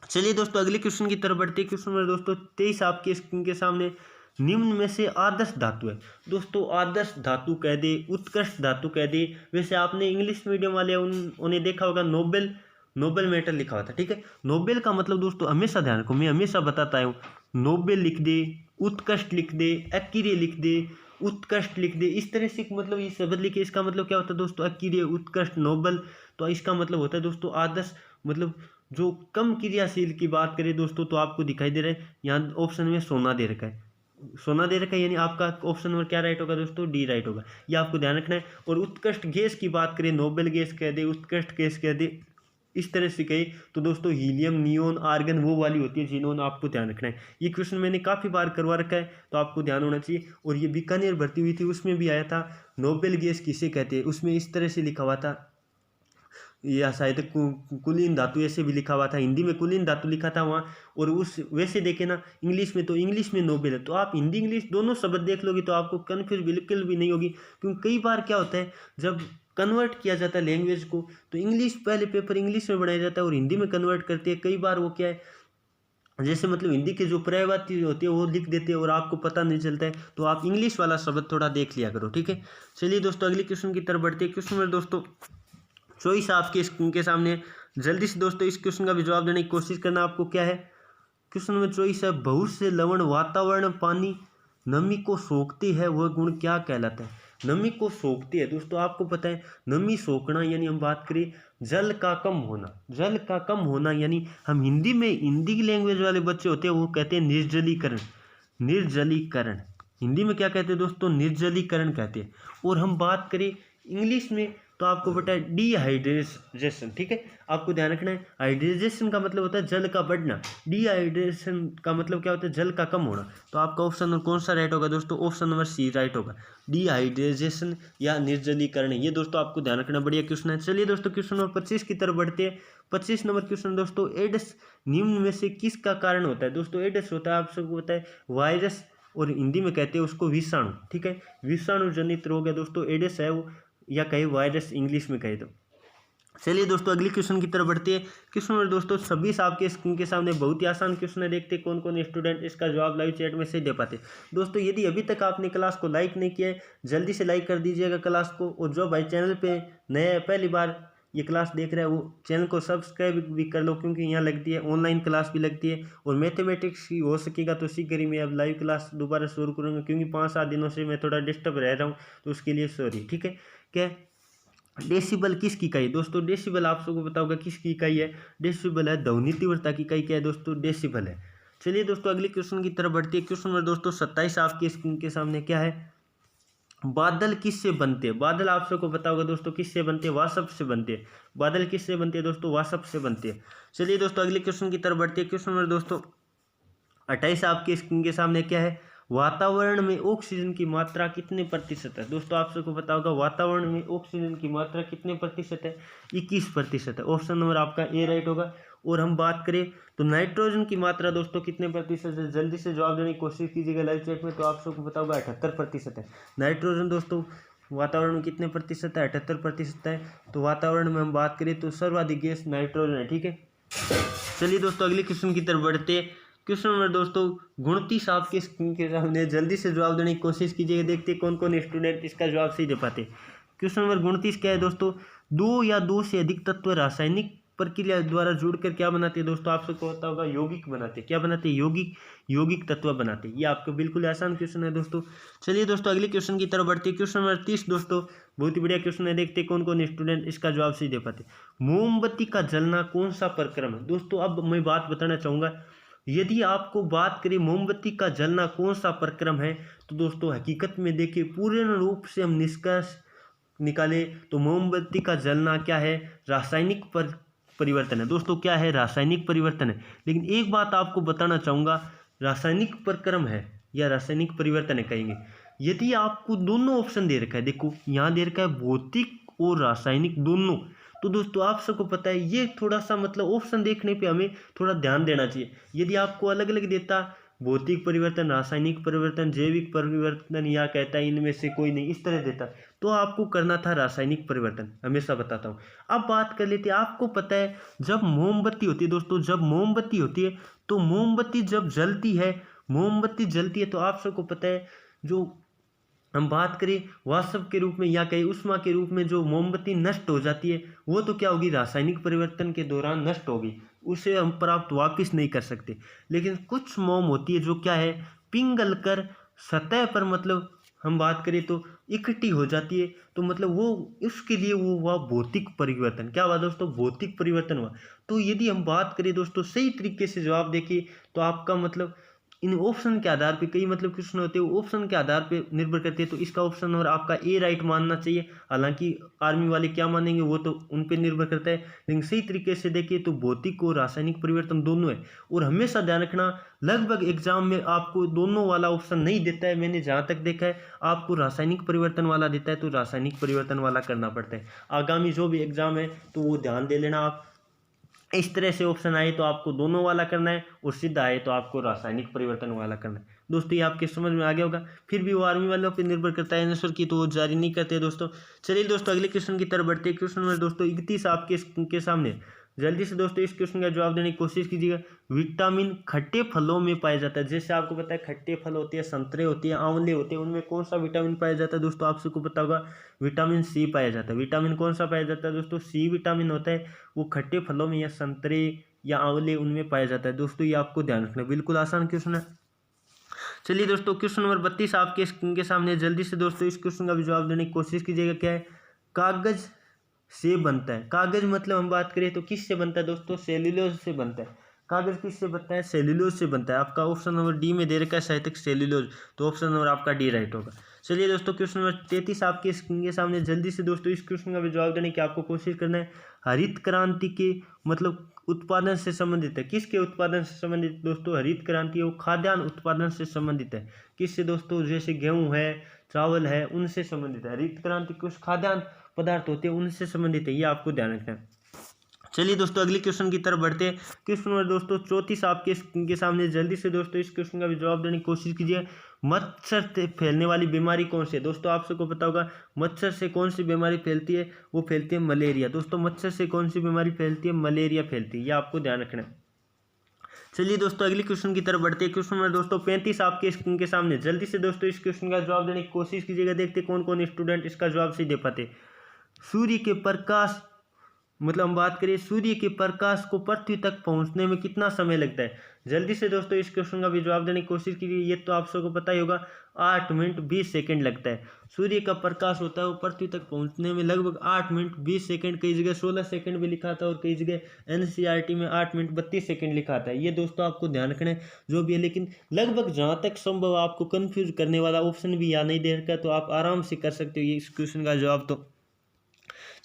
चलिए दोस्तों अगले क्वेश्चन की तरफ बढ़ते हैं। क्वेश्चन नंबर दोस्तों 23 आपके स्क्रीन के सामने, निम्न में से आदर्श धातु है दोस्तों, आदर्श धातु कह दे, उत्कृष्ट धातु कह दे। वैसे आपने इंग्लिश मीडियम वाले उन्हें देखा होगा नोबेल मेटल लिखा हुआ था, ठीक है। नोबेल का मतलब दोस्तों हमेशा ध्यान रखो, मैं हमेशा बताता हूँ, नोबेल लिख दे, उत्कृष्ट लिख दे, अक्कीरे लिख दे, उत्कृष्ट लिख दे, इस तरह से मतलब ये शब्द लिखे। इसका मतलब क्या होता है दोस्तों, अक्कीरे, उत्कृष्ट, नोबल। तो इसका मतलब होता है दोस्तों आदर्श, मतलब जो कम क्रियाशील की बात करें दोस्तों, तो आपको दिखाई दे रहा है यहाँ ऑप्शन में सोना दे रखा है, सोना दे रखा है, यानी आपका ऑप्शन नंबर क्या राइट होगा दोस्तों, डी राइट होगा। ये आपको ध्यान रखना है। और उत्कृष्ट गैस की बात करें, नोबेल गैस कह दे, उत्कृष्ट गैस कह दे, इस तरह से कही तो दोस्तों हीलियम, नियोन, आर्गन वो वाली होती है, जिनोन, आपको ध्यान रखना है। ये क्वेश्चन मैंने काफ़ी बार करवा रखा है, तो आपको ध्यान होना चाहिए। और ये बीकानेर भर्ती हुई थी, उसमें भी आया था नोबेल गैस किसे कहते हैं, उसमें इस तरह से लिखा हुआ था, या शायद कुलीन धातु ऐसे भी लिखा हुआ था, हिंदी में कुलीन धातु लिखा था वहाँ। और उस वैसे देखे ना इंग्लिश में, तो इंग्लिश में नोबेल है। तो आप हिंदी इंग्लिश दोनों शब्द देख लोगे तो आपको कन्फ्यूज बिल्कुल भी नहीं होगी। क्योंकि कई बार क्या होता है, जब कन्वर्ट किया जाता है लैंग्वेज को, तो इंग्लिश पहले पेपर इंग्लिश में बनाया जाता है और हिंदी में कन्वर्ट करते हैं। कई बार वो क्या है, जैसे मतलब हिंदी के जो पर्यायवाची होती है वो लिख देते हैं और आपको पता नहीं चलता है। तो आप इंग्लिश वाला शब्द थोड़ा देख लिया करो, ठीक है। चलिए दोस्तों अगले क्वेश्चन की तरफ बढ़ते हैं। क्वेश्चन नंबर दोस्तों 24 आपके स्क्रीन के सामने, जल्दी से दोस्तों इस क्वेश्चन का भी जवाब देने की कोशिश करना। आपको क्या है, क्वेश्चन नंबर 24 है, बहुत से लवण वातावरण पानी नमी को सोखती है, वह गुण क्या कहलाता है। नमी को सोखती है दोस्तों, आपको पता है नमी सोखना यानी हम बात करें जल का कम होना, जल का कम होना यानी हम हिंदी में, हिंदी की लैंग्वेज वाले बच्चे होते हैं वो कहते हैं निर्जलीकरण। निर्जलीकरण हिंदी में क्या कहते हैं दोस्तों, निर्जलीकरण कहते हैं। और हम बात करें इंग्लिश में तो आपको पता है डिहाइड्रेशन, ठीक है। आपको ध्यान रखना है, हाइड्रेशन का मतलब होता है जल का बढ़ना, डिहाइड्रेशन का मतलब क्या होता है, जल का कम होना। तो आपका ऑप्शन नंबर कौन सा राइट होगा दोस्तों, ऑप्शन नंबर सी राइट होगा, डिहाइड्रेशन या निर्जलीकरण। ये दोस्तों आपको ध्यान रखना, बढ़िया क्वेश्चन है। चलिए दोस्तों क्वेश्चन नंबर 25 की तरफ बढ़ते हैं। 25 नंबर क्वेश्चन दोस्तों, एड्स निम्न में से किसका कारण होता है दोस्तों। एड्स होता है, आप सबको पता है वायरस, और हिंदी में कहते हैं उसको विषाणु, ठीक है। विषाणु जनित रोग है दोस्तों एड्स है वो, या कहे वायरस इंग्लिश में कहे तो। चलिए दोस्तों अगली क्वेश्चन की तरफ बढ़ते हैं। क्वेश्चन नंबर दोस्तों 26 आपके स्क्रीन के सामने, बहुत ही आसान क्वेश्चन है। देखते हैं कौन कौन स्टूडेंट इसका जवाब लाइव चैट में से दे पाते। दोस्तों यदि अभी तक आपने क्लास को लाइक नहीं किया है, जल्दी से लाइक कर दीजिएगा क्लास को। और जो भाई चैनल पे नया पहली बार ये क्लास देख रहा है, वो चैनल को सब्सक्राइब भी कर लो, क्योंकि यहाँ लगती है ऑनलाइन क्लास भी लगती है। और मैथमेटिक्स की हो सकेगा तो शीघ्र ही मैं अब लाइव क्लास दोबारा शुरू करूँगा, क्योंकि 5-7 दिनों से मैं थोड़ा डिस्टर्ब रह रहा हूँ, तो उसके लिए सॉरी, ठीक है। क्या डेसिबल किसकी इकाई दोस्तों, डेसिबल आप सबको पता होगा किसकी इकाई है, डेसिबल है ध्वनि तीव्रता की इकाई क्या है दोस्तों, डेसिबल है। चलिए दोस्तों अगले क्वेश्चन की तरफ बढ़ती है। क्वेश्चन नंबर दोस्तों 27 आपके स्क्रीन के सामने, क्या है, बादल किससे बनते हैं। बादल आप सबको पता होगा दोस्तों किससे बनते हैं, वाष्प से बनते हैं। बादल किससे बनते हैं दोस्तों, वाष्प से बनते हैं। चलिए दोस्तों अगले क्वेश्चन की तरफ बढ़ते हैं। क्वेश्चन नंबर दोस्तों 28 आपके स्क्रीन के सामने, क्या है, वातावरण में ऑक्सीजन की मात्रा कितने प्रतिशत है दोस्तों। आप सबको पता होगा वातावरण में ऑक्सीजन की मात्रा कितने प्रतिशत है, 21% है। ऑप्शन नंबर आपका ए राइट होगा। और हम बात करें तो नाइट्रोजन की मात्रा दोस्तों कितने प्रतिशत है, जल्दी से जवाब देने की कोशिश कीजिएगा लाइव चैट में। तो आप सबको पता होगा 78% है नाइट्रोजन दोस्तों। वातावरण में कितने प्रतिशत है, 78% है। तो वातावरण में हम बात करें तो सर्वाधिक गैस नाइट्रोजन है, ठीक है। चलिए दोस्तों अगले क्वेश्चन की तरफ बढ़ते हैं। क्वेश्चन नंबर दोस्तों 29 आपके स्क्रीन के सामने, जल्दी से जवाब देने की कोशिश कीजिएगा, देखते कौन कौन स्टूडेंट इसका जवाब सही दे पाते। क्वेश्चन नंबर 29 क्या है दोस्तों, दो या दो से अधिक तत्व रासायनिक प्रक्रिया द्वारा जुड़कर क्या बनाते हैं दोस्तों, आप सबको पता होगा यौगिक बनाते हैं। क्या बनाते हैं, यौगिक तत्व बनाते हैं। ये आपको बिल्कुल आसान क्वेश्चन है दोस्तों। चलिए दोस्तों अगले क्वेश्चन की तरफ बढ़ते हैं। क्वेश्चन नंबर 30 दोस्तों बहुत ही बढ़िया क्वेश्चन है, देखते कौन कौन स्टूडेंट इसका जवाब सही दे पाते। मोमबत्ती का जलना कौन सा प्रक्रम है दोस्तों। अब मैं बात बताना चाहूँगा, यदि आपको बात करें मोमबत्ती का जलना कौन सा प्रक्रम है, तो दोस्तों हकीकत में देखिए पूर्ण रूप से हम निष्कर्ष निकाले तो मोमबत्ती का जलना क्या है, रासायनिक परिवर्तन है दोस्तों। क्या है, रासायनिक परिवर्तन है। लेकिन एक बात आपको बताना चाहूँगा, रासायनिक प्रक्रम है या रासायनिक परिवर्तन है कहेंगे, यदि आपको दोनों ऑप्शन दे रखा है, देखो यहाँ दे रखा है भौतिक और रासायनिक दोनों, तो दोस्तों आप सबको पता है ये थोड़ा सा मतलब ऑप्शन देखने पे हमें थोड़ा ध्यान देना चाहिए। यदि आपको अलग अलग देता, भौतिक परिवर्तन, रासायनिक परिवर्तन, जैविक परिवर्तन, या कहता है इनमें से कोई नहीं, इस तरह देता, तो आपको करना था रासायनिक परिवर्तन, हमेशा बताता हूँ। अब बात कर लेते हैं, आपको पता है जब मोमबत्ती होती है दोस्तों, जब मोमबत्ती होती है तो मोमबत्ती जब जलती है, मोमबत्ती जलती है तो आप सबको पता है जो हम बात करें वाष्प के रूप में या कहीं उष्मा के रूप में जो मोमबत्ती नष्ट हो जाती है, वो तो क्या होगी, रासायनिक परिवर्तन के दौरान नष्ट होगी, उसे हम प्राप्त वापस नहीं कर सकते। लेकिन कुछ मोम होती है जो क्या है, पिघल कर सतह पर मतलब हम बात करें तो इकट्ठी हो जाती है, तो मतलब वो उसके लिए वो हुआ भौतिक परिवर्तन। क्या हुआ दोस्तों, भौतिक परिवर्तन हुआ। तो यदि हम बात करें दोस्तों सही तरीके से जवाब देखिए तो आपका मतलब इन ऑप्शन के आधार पे, कई मतलब क्वेश्चन होते हैं ऑप्शन के आधार पे निर्भर करते हैं, तो इसका ऑप्शन और आपका ए राइट मानना चाहिए। हालांकि आर्मी वाले क्या मानेंगे वो तो उन पे निर्भर करता है, लेकिन सही तरीके से देखिए तो भौतिक और रासायनिक परिवर्तन दोनों है। और हमेशा ध्यान रखना, लगभग एग्जाम में आपको दोनों वाला ऑप्शन नहीं देता है, मैंने जहाँ तक देखा है आपको रासायनिक परिवर्तन वाला देता है, तो रासायनिक परिवर्तन वाला करना पड़ता है। आगामी जो भी एग्जाम है तो वो ध्यान दे लेना आप, इस तरह से ऑप्शन आए तो आपको दोनों वाला करना है, और सीधा आए तो आपको रासायनिक परिवर्तन वाला करना है। दोस्तों ये आपके समझ में आ गया होगा। फिर भी वो आर्मी वालों पे निर्भर करता है आंसर की, तो वो जारी नहीं करते दोस्तों। चलिए दोस्तों अगले क्वेश्चन की तरफ बढ़ते हैं। क्वेश्चन नंबर दोस्तों 31 आपके सामने, जल्दी से दोस्तों इस क्वेश्चन का जवाब देने की कोशिश कीजिएगा। विटामिन खट्टे फलों में पाया जाता है, जैसे आपको पता है खट्टे फल होते हैं, संतरे होते हैं, आंवले होते हैं, उनमें कौन सा विटामिन पाया जाता है दोस्तों, आप सबको पता होगा विटामिन सी पाया जाता है। विटामिन कौन सा पाया जाता है दोस्तों, सी विटामिन होता है, वो खट्टे फलों में या संतरे या आंवले उनमें पाया जाता है दोस्तों। ये आपको ध्यान रखना, बिल्कुल आसान क्वेश्चन है। चलिए दोस्तों क्वेश्चन नंबर 32 आपके स्क्रीन के सामने, जल्दी से दोस्तों इस क्वेश्चन का भी जवाब देने की कोशिश कीजिएगा। क्या है, कागज से बनता है। कागज मतलब हम बात करें तो किससे बनता है दोस्तों, सेल्यूलोज से बनता है। कागज किससे बनता है, सेल्यूलोज से बनता है। आपका ऑप्शन नंबर डी में दे रखा है साहित्यिक सेल्यूलोज, तो ऑप्शन नंबर आपका डी राइट होगा। चलिए दोस्तों क्वेश्चन नंबर 33 आपके स्क्रीन के सामने, जल्दी से दोस्तों इस क्वेश्चन का भी जवाब देने की आपको कोशिश करना है। हरित क्रांति के मतलब उत्पादन से संबंधित है, किसके उत्पादन से संबंधित दोस्तों, हरित क्रांति वो खाद्यान्न उत्पादन से संबंधित है। किससे दोस्तों, जैसे गेहूं है, चावल है, उनसे संबंधित है। हरित क्रांति कुछ खाद्यान्न पदार्थ होते हैं उनसे संबंधित है, ये आपको ध्यान रखना है। चलिए दोस्तों अगले क्वेश्चन की तरफ बढ़ते हैं। क्वेश्चन नंबर दोस्तों 34 आपके सामने, जल्दी से दोस्तों इस क्वेश्चन का भी जवाब देने की कोशिश कीजिए। मच्छर से फैलने वाली बीमारी कौन सी है दोस्तों, आप सबको पता होगा मच्छर से कौन सी बीमारी फैलती है, वो फैलती है मलेरिया। दोस्तों मच्छर से कौन सी बीमारी फैलती है, मलेरिया फैलती है, ये आपको ध्यान रखना है। चलिए दोस्तों अगले क्वेश्चन की तरफ बढ़ते हैं। क्वेश्चन नंबर दोस्तों 35 आपके स्क्रीन के सामने, जल्दी से दोस्तों इस क्वेश्चन का जवाब देने की कोशिश कीजिएगा, देखते कौन कौन स्टूडेंट इसका जवाब सही दे पाते। सूर्य के प्रकाश मतलब हम बात करें सूर्य के प्रकाश को पृथ्वी तक पहुंचने में कितना समय लगता है, जल्दी से दोस्तों इस क्वेश्चन का भी जवाब देने की कोशिश कीजिए। ये तो आप सबको पता ही होगा 8 मिनट 20 सेकंड लगता है। सूर्य का प्रकाश होता है वो पृथ्वी तक पहुंचने में लगभग 8 मिनट 20 सेकंड, कई जगह 16 सेकंड भी लिखा था और कई जगह NCERT में 8 मिनट 32 सेकंड लिखा था। ये दोस्तों आपको ध्यान रखना है जो भी है, लेकिन लगभग जहाँ तक संभव आपको कन्फ्यूज करने वाला ऑप्शन भी यहाँ नहीं दे रखा, तो आप आराम से कर सकते हो ये इस क्वेश्चन का जवाब। तो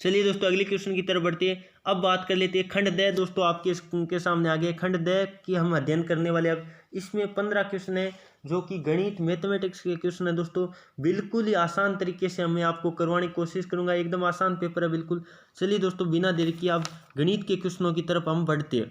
चलिए दोस्तों अगले क्वेश्चन की तरफ बढ़ते हैं। अब बात कर लेते हैं खंड द दोस्तों आपके के सामने आ गए। खंड द की हम अध्ययन करने वाले, अब इसमें 15 क्वेश्चन है जो कि गणित मैथमेटिक्स के क्वेश्चन है दोस्तों। बिल्कुल ही आसान तरीके से मैं आपको करवाने की कोशिश करूंगा, एकदम आसान पेपर है बिल्कुल। चलिए दोस्तों बिना देर किए अब गणित के क्वेश्चनों की तरफ हम बढ़ते हैं।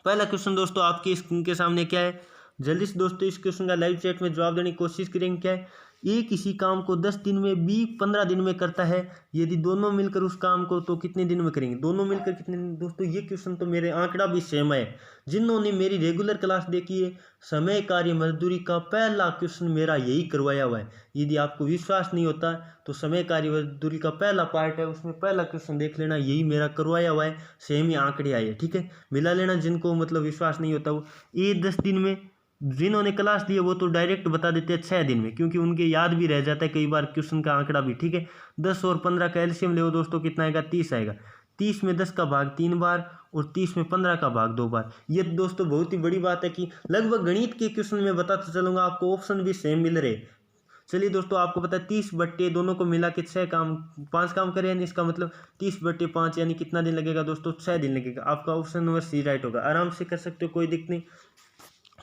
पहला क्वेश्चन दोस्तों आपके स्क्रीन के सामने क्या है, जल्दी से दोस्तों इस क्वेश्चन का लाइव चैट में जवाब देने की कोशिश करेंगे। क्या है, एक इसी काम को 10 दिन में बी 15 दिन में करता है, यदि दोनों मिलकर उस काम को तो कितने दिन में करेंगे, दोनों मिलकर कितने दिन। दोस्तों ये क्वेश्चन तो मेरे आंकड़ा भी सेम है। जिन्होंने मेरी रेगुलर क्लास देखी है, समय कार्य मजदूरी का पहला क्वेश्चन मेरा यही करवाया हुआ है। यदि आपको विश्वास नहीं होता तो समय कार्य मजदूरी का पहला पार्ट है, उसमें पहला क्वेश्चन देख लेना, यही मेरा करवाया हुआ है, सेम ही आंकड़े आए हैं। ठीक है, मिला लेना। जिनको मतलब विश्वास नहीं होता वो ये 10 दिन में, जिन्होंने क्लास ली है वो तो डायरेक्ट बता देते हैं 6 दिन में, क्योंकि उनके याद भी रह जाता है कई बार क्वेश्चन का आंकड़ा भी। ठीक है, 10 और 15 का एलसीएम ले दोस्तों, कितना आएगा, 30 आएगा। 30 में 10 का भाग 3 बार और 30 में 15 का भाग 2 बार। ये दोस्तों बहुत ही बड़ी बात है कि लगभग गणित के क्वेश्चन में बताता चलूंगा आपको, ऑप्शन भी सेम मिल रहे। चलिए दोस्तों, आपको पता है 30 बट्टे दोनों को मिला के 6 काम 5 काम करें, यानी इसका मतलब 30 बट्टे 5 यानी कितना दिन लगेगा दोस्तों, 6 दिन लगेगा। आपका ऑप्शन नंबर सी राइट होगा। आराम से कर सकते हो, कोई दिक्कत नहीं।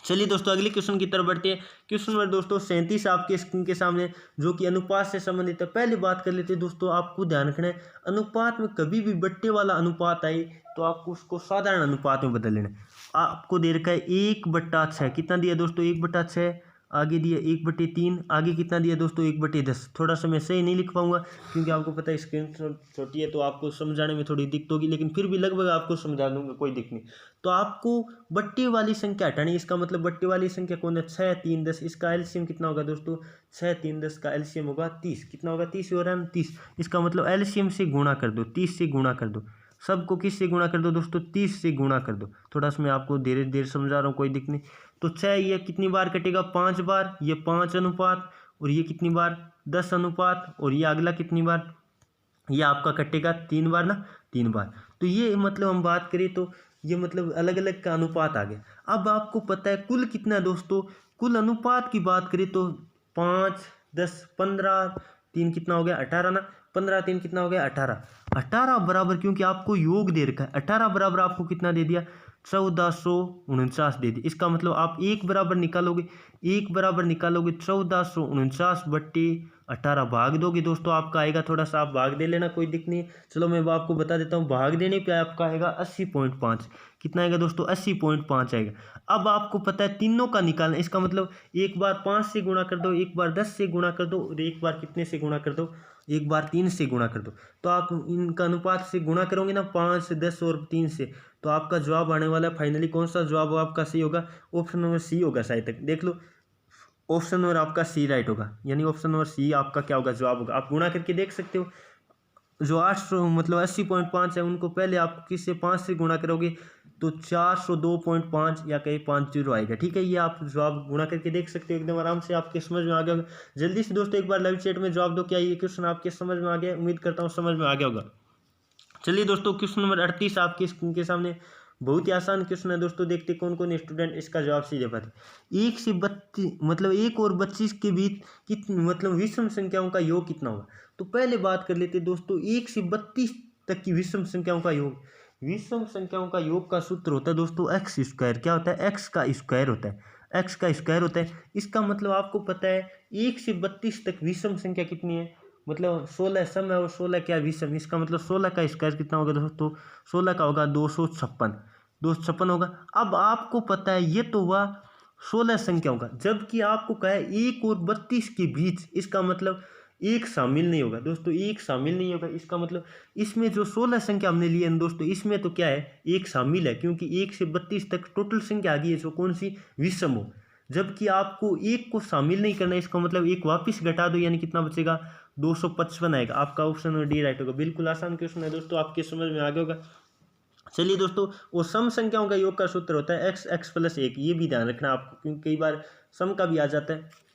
चलिए दोस्तों अगले क्वेश्चन की तरफ बढ़ते हैं। क्वेश्चन नंबर दोस्तों 37 आपके स्क्रीन के सामने, जो कि अनुपात से संबंधित है। पहले बात कर लेते हैं दोस्तों, आपको ध्यान रखना है अनुपात में कभी भी बट्टे वाला अनुपात आए तो आपको उसको साधारण अनुपात में बदल लेना है। आपको दे रखा है 1/6, कितना दिया दोस्तों, 1/6। आगे दिया 1/3, आगे कितना दिया दोस्तों, 1/10। थोड़ा सा मैं सही नहीं लिख पाऊंगा क्योंकि आपको पता है स्क्रीन छोटी है तो आपको समझाने में थोड़ी दिक्कत होगी, लेकिन फिर भी लगभग आपको समझा दूंगा, कोई दिक्कत नहीं। तो आपको बट्टे वाली संख्या हटानी, इसका मतलब बट्टे वाली संख्या कौन है, 6, 3, 10। इसका एलसीएम कितना होगा दोस्तों, 6, 3, 10 का एलसीएम होगा 30। कितना होगा, 30 हो रहा है ना, 30। इसका मतलब एलसीएम से गुणा कर दो, 30 से गुणा कर दो। सबको किस से गुणा कर दो दोस्तों, 30 से गुणा कर दो। थोड़ा सा मैं आपको धीरे धीरे समझा रहा हूँ, कोई दिक्कत नहीं। तो 6 ये कितनी बार कटेगा, 5 बार। ये 5 अनुपात, और ये कितनी बार, 10 अनुपात, और ये अगला कितनी बार, ये आपका कटेगा 3 बार ना, 3 बार। तो ये मतलब हम बात करें तो ये मतलब अलग अलग का अनुपात आ गया। अब आपको पता है कुल कितना है दोस्तों, कुल अनुपात की बात करें तो 5, 10, 15, 3 कितना हो गया, 18 ना। 15, 3 कितना हो गया, 18। 18 बराबर, क्योंकि आपको योग दे रखा है, 18 बराबर आपको कितना दे दिया, 1449 दे दी। इसका मतलब आप एक बराबर निकालोगे, 1449 बट्टे 18 भाग दोगे दोस्तों, आपका आएगा, थोड़ा सा आप भाग दे लेना, कोई दिक्कत नहीं। चलो मैं आपको बता देता हूँ, भाग देने पे आपका आएगा 80.5। कितना आएगा दोस्तों, 80.5 आएगा। अब आपको पता है तीनों का निकालना, इसका मतलब एक बार 5 से गुणा कर दो, एक बार 10 से गुणा कर दो, और एक बार कितने से गुणा कर दो, एक बार 3 से गुणा कर दो। तो आप इनका अनुपात से गुणा करोगे ना, 5, 10 और 3 से, तो आपका जवाब आने वाला है फाइनली कौन सा जवाब आपका सही होगा, ऑप्शन नंबर सी होगा। शायद तक देख लो, ऑप्शन नंबर आपका सी राइट होगा, यानी ऑप्शन नंबर सी आपका क्या होगा, जवाब होगा। आप गुणा करके देख सकते हो। जो 800 मतलब 80.5 है, उनको पहले आप किससे 5 से गुणा करोगे तो 402.5 या कहीं 50 आएगा। ठीक है, ये आप जवाब गुणा करके देख सकते हो, एकदम आराम से आपके समझ में आ गया होगा। जल्दी से दोस्तों एक बार लाइव चैट में जवाब दो, क्या ये क्वेश्चन आपके समझ में आ गया, उम्मीद करता हूँ समझ में आ गया होगा। चलिए दोस्तों क्वेश्चन नंबर 38 आपके स्क्रीन के सामने, बहुत ही आसान क्वेश्चन है दोस्तों, देखते कौन कौन स्टूडेंट इसका जवाब सही दे पाते। 1 से 32 मतलब 1 और 25 के बीच कितनी मतलब विषम संख्याओं का योग कितना होगा। तो पहले बात कर लेते दोस्तों 1 से 32 तक की विषम संख्याओं का योग। विषम संख्याओं का योग का सूत्र होता है दोस्तों एक्स स्क्वायर। क्या होता है, एक्स का स्क्वायर होता है, एक्स का स्क्वायर होता है। इसका मतलब आपको पता है 1 से 32 तक विषम संख्या कितनी है, मतलब 16 सम है और 16 क्या विषम। इसका मतलब 16 का स्क्वायर कितना होगा दोस्तों, 16 का होगा 256 होगा। अब आपको पता है ये तो हुआ 16 संख्याओं का, जबकि आपको कहा है 1 और 32 के बीच, इसका मतलब एक शामिल नहीं होगा दोस्तों, एक शामिल नहीं होगा। इसका मतलब इसमें जो 16 संख्या हमने लिए हैं दोस्तों, इसमें तो क्या है, एक शामिल है, क्योंकि 1 से 32 तक टोटल संख्या आ गई है जो कौन सी, विषम हो। जबकि आपको एक को शामिल नहीं करना, इसका मतलब एक वापस घटा दो, यानी कितना बचेगा, 255 आएगा। आपका ऑप्शन डी राइट होगा। बिल्कुल आसान क्वेश्चन है दोस्तों, आपके समझ में आ गया होगा। चलिए दोस्तों, वो सम संख्याओं का योग का सूत्र होता है x प्लस 1। ये भी ध्यान रखना आपको, क्योंकि कई बार सम का भी आ जाता है।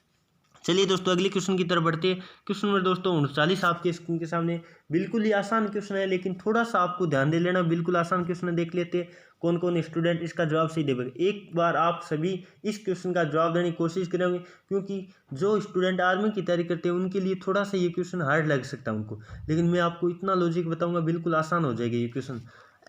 चलिए दोस्तों अगले क्वेश्चन की तरफ बढ़ते हैं। क्वेश्चन नंबर दोस्तों 39 आपके स्क्रीन के सामने, बिल्कुल ही आसान क्वेश्चन है, लेकिन थोड़ा सा आपको ध्यान दे लेना। बिल्कुल आसान क्वेश्चन है, देख लेते हैं कौन कौन स्टूडेंट इसका जवाब सही देंगे। एक बार आप सभी इस क्वेश्चन का जवाब देने की कोशिश करेंगे, क्योंकि जो स्टूडेंट आर्मी की तैयारी करते हैं उनके लिए थोड़ा सा ये क्वेश्चन हार्ड लग सकता है उनको, लेकिन मैं आपको इतना लॉजिक बताऊंगा, बिल्कुल आसान हो जाएगा ये क्वेश्चन।